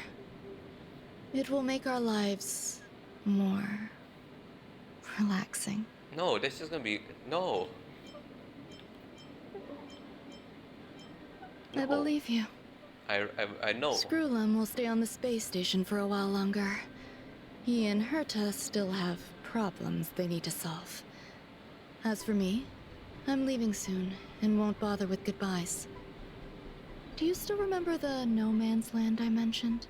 It will make our lives more relaxing. No, that's just gonna be no. I believe you. I know. Screwlum will stay on the space station for a while longer. He and Herta still have problems they need to solve. As for me, I'm leaving soon and won't bother with goodbyes. Do you still remember the no man's land I mentioned?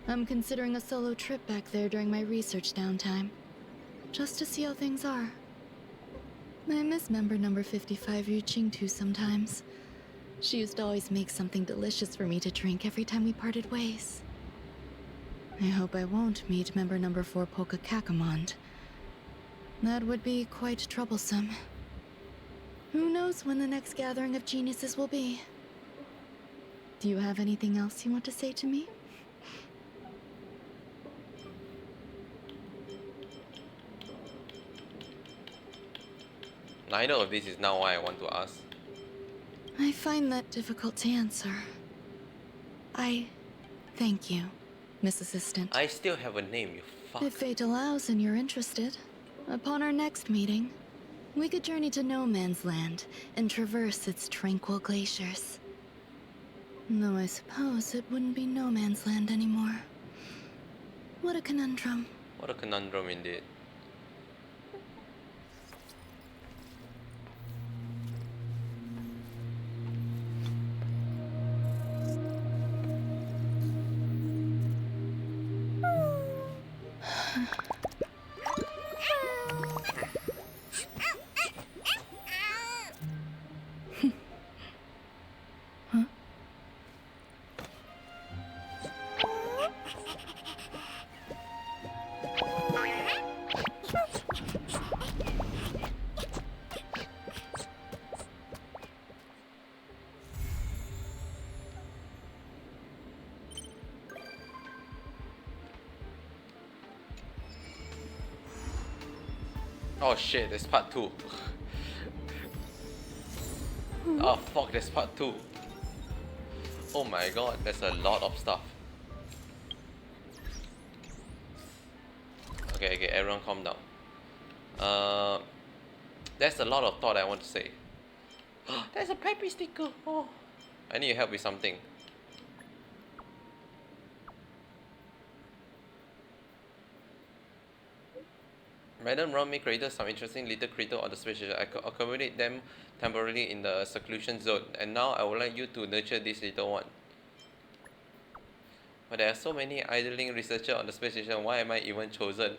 I'm considering a solo trip back there during my research downtime, just to see how things are. I miss member number 55 Yu Qingtu sometimes. She used to always make something delicious for me to drink every time we parted ways. I hope I won't meet member number 4 Polka Kakamond. That would be quite troublesome. Who knows when the next gathering of geniuses will be? Do you have anything else you want to say to me? Neither of this is now why I want to ask. I find that difficult to answer. I thank you, Miss Assistant. I still have a name, you fuck. If fate allows and you're interested, upon our next meeting, we could journey to No Man's Land and traverse its tranquil glaciers. Though I suppose it wouldn't be No Man's Land anymore. What a conundrum. What a conundrum indeed. Oh shit, that's part 2. Oh fuck, that's part 2. Oh my god, that's a lot of stuff. Okay, okay, everyone calm down. There's a lot of thought I want to say. There's a peppy sticker. Oh, I need help with something. Madam Ron May created some interesting little creature on the space station. I could accommodate them temporarily in the seclusion zone, and now I would like you to nurture this little one. But there are so many idling researchers on the space station. Why am I even chosen?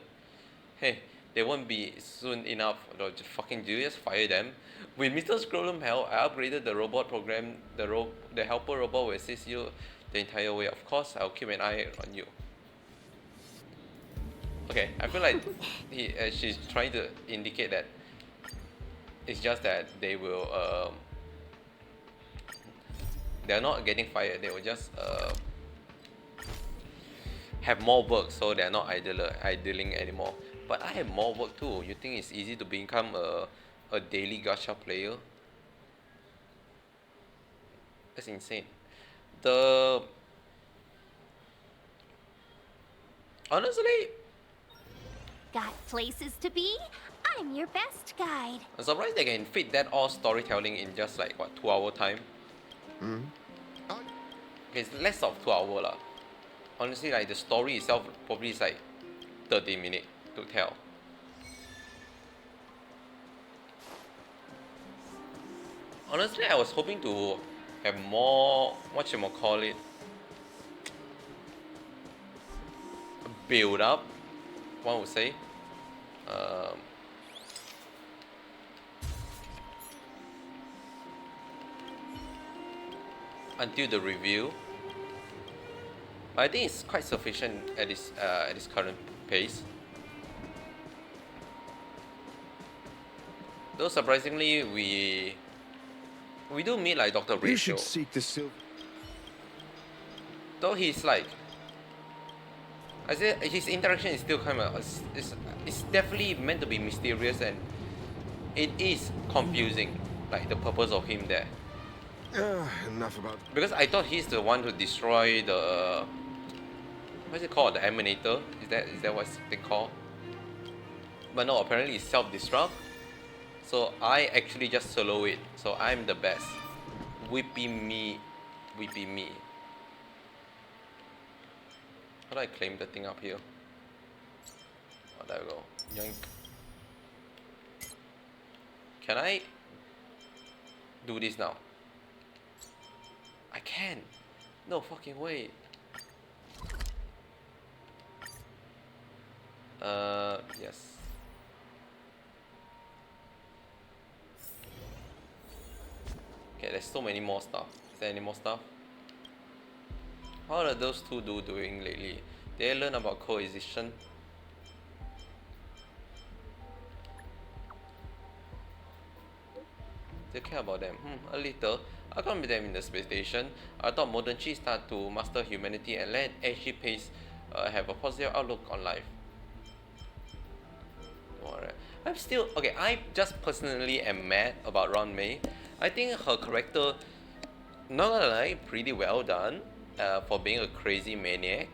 Hey, they won't be soon enough. Just fucking do you just fire them? With Mr. Scrollum help, I upgraded the robot program. The helper robot will assist you the entire way. Of course, I'll keep an eye on you. Okay, I feel like she's trying to indicate that it's just that they will they're not getting fired. They will just have more work, so they're not idling anymore. But I have more work too. You think it's easy to become a daily gacha player? That's insane. Honestly, Got places to be? I'm your best guide. I'm surprised they can fit that all storytelling in just like what 2 hour time. Okay, it's less of 2 hour lah. Honestly, like the story itself probably is like 30 minutes to tell. Honestly, I was hoping to have more, whatchamacallit, build up, one would say. Until the review. I think it's quite sufficient at this current pace. Though surprisingly, we do meet like Dr. You should Rachel. seek the silver. Though he's like, I said his interaction is still kind of it's definitely meant to be mysterious, and it is confusing, like the purpose of him there. Enough about. Because I thought he's the one who destroyed the, what's it called, the emanator? Is that what's they called? But no, apparently it's self-destruct. So I actually just solo it. So I'm the best. Whippy me, whippy me. How do I claim the thing up here? Oh, there we go. Yoink. Can I do this now? I can. No fucking way. Yes. Okay, there's so many more stuff. Is there any more stuff? How are those two doing lately? They learn about coexistence. They care about them. A little. I can't be them in the space station. I thought modern cheese start to master humanity and let edgy pace have a positive outlook on life. Alright. I'm still okay. I just personally am mad about Ron May. I think her character, not gonna lie, pretty well done for being a crazy maniac,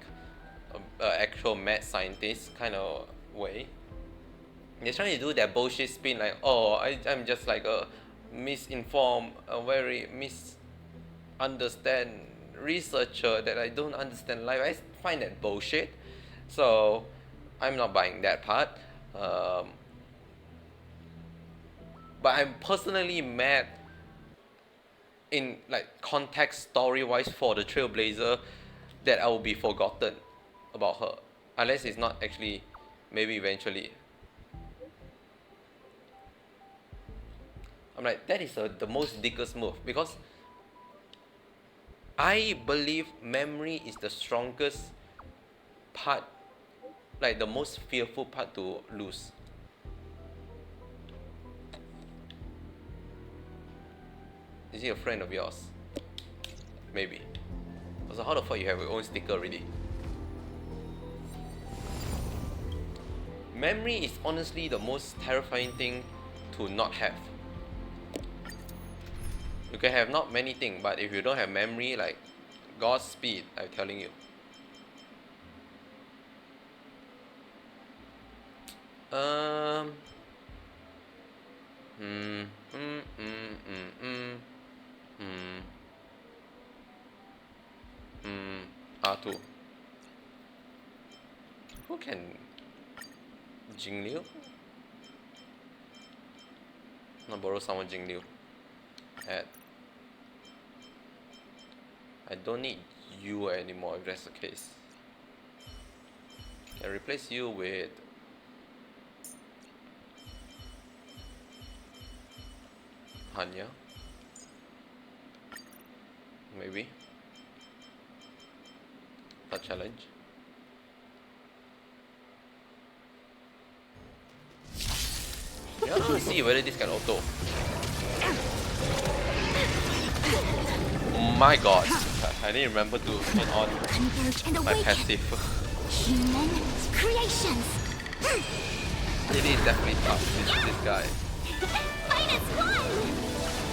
actual mad scientist kind of way. They're trying to do that bullshit spin like, oh, I'm just like a misinformed, a very misunderstand researcher that I don't understand life. I find that bullshit. So I'm not buying that part. But I'm personally mad in like context story wise for the Trailblazer that I will be forgotten about her. Unless it's not actually, maybe eventually. I'm like, that is the most dickest move, because I believe memory is the strongest part, like the most fearful part to lose. Is he a friend of yours? Maybe. So how the fuck you have your own sticker already? Memory is honestly the most terrifying thing to not have. You can have not many things, but if you don't have memory, like, Godspeed, I'm telling you. Um. Hmm. Hmm. Hmm. Hmm. Hmm. Hmm. Hmm. R2. Who can? Jingliu? Not borrow someone Jingliu. Add. I don't need you anymore if that's the case. Can replace you with Hanya. Maybe. A challenge. Yeah, let's see whether this can auto. My god. I didn't remember to turn on my passive. Human creations. It is definitely tough, this guy.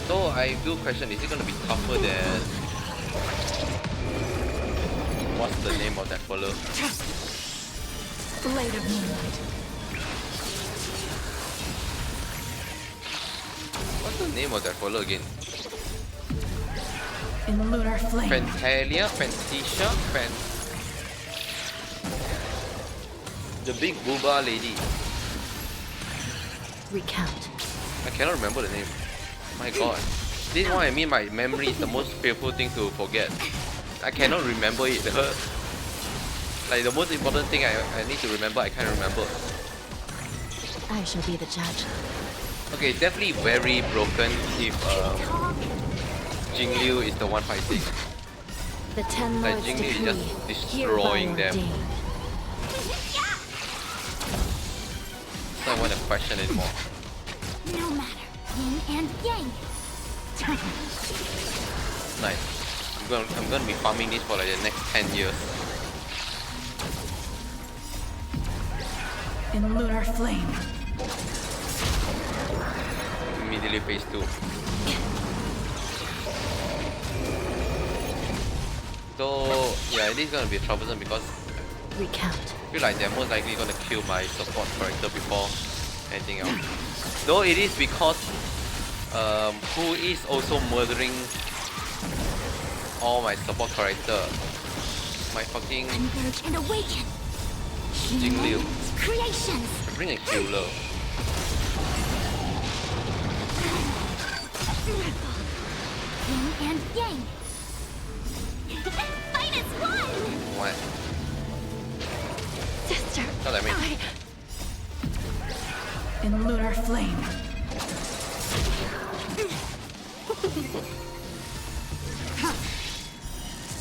So I do question, is it gonna be tougher than what's the name of that fellow? Blade of Moonlight. What's the name of that fellow again? In lunar flame. Fantalia? Fantasia? The big booba lady. Recount. I cannot remember the name. My god. This is what I mean, my memory is the most fearful thing to forget. I cannot remember it. Like the most important thing I need to remember, I can't remember. I shall be the judge. Okay, definitely very broken if Jingliu is the one fighting. The Ten Like Lords Jingliu is decree, just destroying hereby them. ordained. So I want to question it more. No matter. Yin and yang. Nice. I'm gonna be farming this for like the next 10 years. In lunar flame. Immediately phase 2. So yeah, it is gonna be troublesome because Recount. I feel like they're most likely gonna kill my support character before anything else. Though it is because who is also murdering all my support character. My fucking Converge and awaken. Jingliu. Creations. Bring a healer. Yin and yang. Fight as one. What? Sister. What I mean? In lunar flame.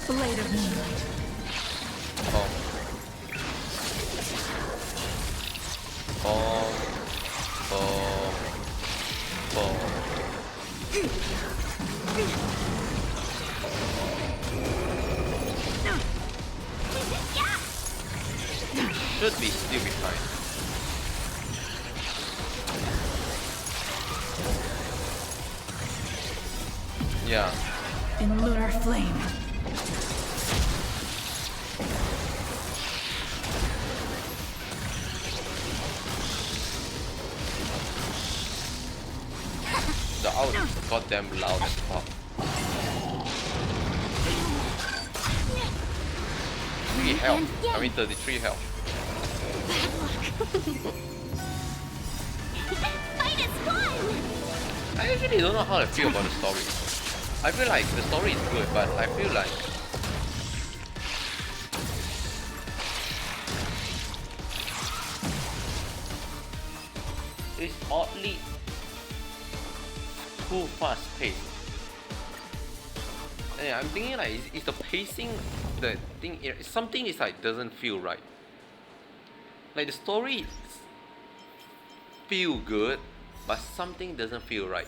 Blade of Moonlight. Oh. Oh. Oh. Oh. Should be still be fine. Yeah. In lunar flame. The out is goddamn loud as fuck. 3 health. I mean 33 health. I actually don't know how I feel about the story. I feel like the story is good, but I feel like it's oddly too fast paced. And I'm thinking like, is the pacing the thing? Something is like doesn't feel right. Like the story feel good, but something doesn't feel right.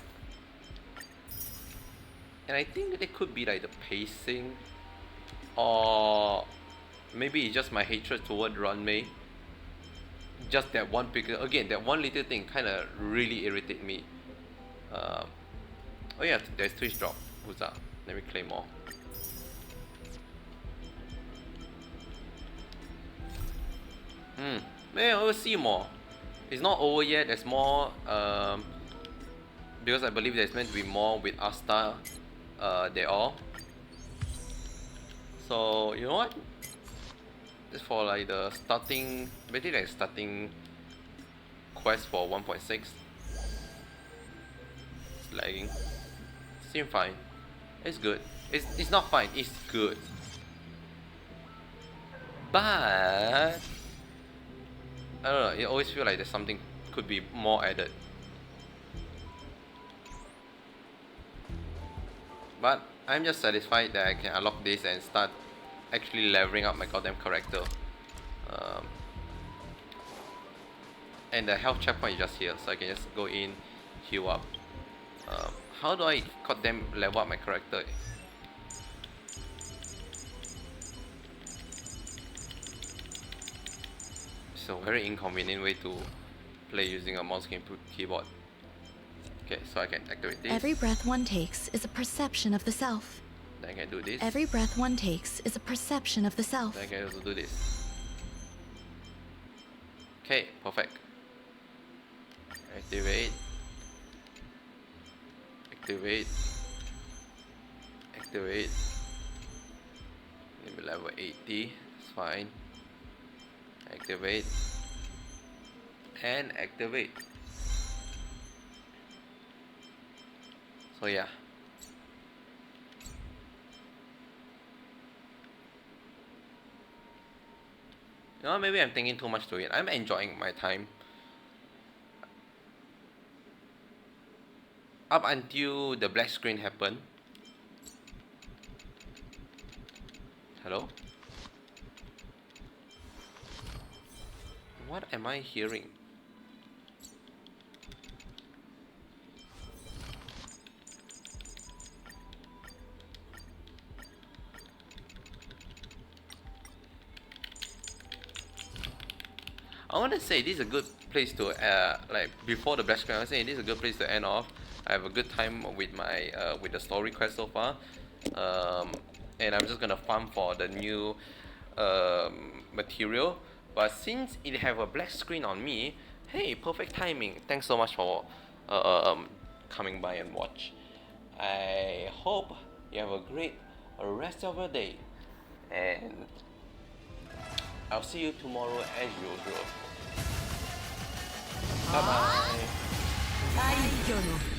And I think it could be like the pacing, or maybe it's just my hatred toward Ranmei. Just that one again, that one little thing kind of really irritate me. Oh yeah, there's Twitch drop. Who's that? Let me claim more. Man, I will see more. It's not over yet. There's more. Because I believe there's meant to be more with Asta. They all. So you know what? Just for like the starting, maybe like starting quest for 1.6. It's lagging. Seems fine. It's good. It's not fine. It's good. But I don't know. It always feel like there's something could be more added. But I'm just satisfied that I can unlock this and start actually leveling up my goddamn character. And the health checkpoint is just here, so I can just go in, heal up. How do I goddamn level up my character? It's a very inconvenient way to play using a mouse keyboard. Okay, so I can activate this. Every breath one takes is a perception of the self. Then I can do this. Every breath one takes is a perception of the self. Then I can also do this. Okay, perfect. Activate. Activate. Activate. Maybe level 80. It's fine. Activate. And activate. So yeah. You know, maybe I'm thinking too much to it. I'm enjoying my time. Up until the black screen happened. Hello? What am I hearing? I want to say this is a good place to like before the black screen. I was saying this is a good place to end off. I have a good time with my with the story quest so far, and I'm just gonna farm for the new material. But since it have a black screen on me, hey, perfect timing. Thanks so much for coming by and watch. I hope you have a great rest of your day, and I'll see you tomorrow as usual. Bye bye.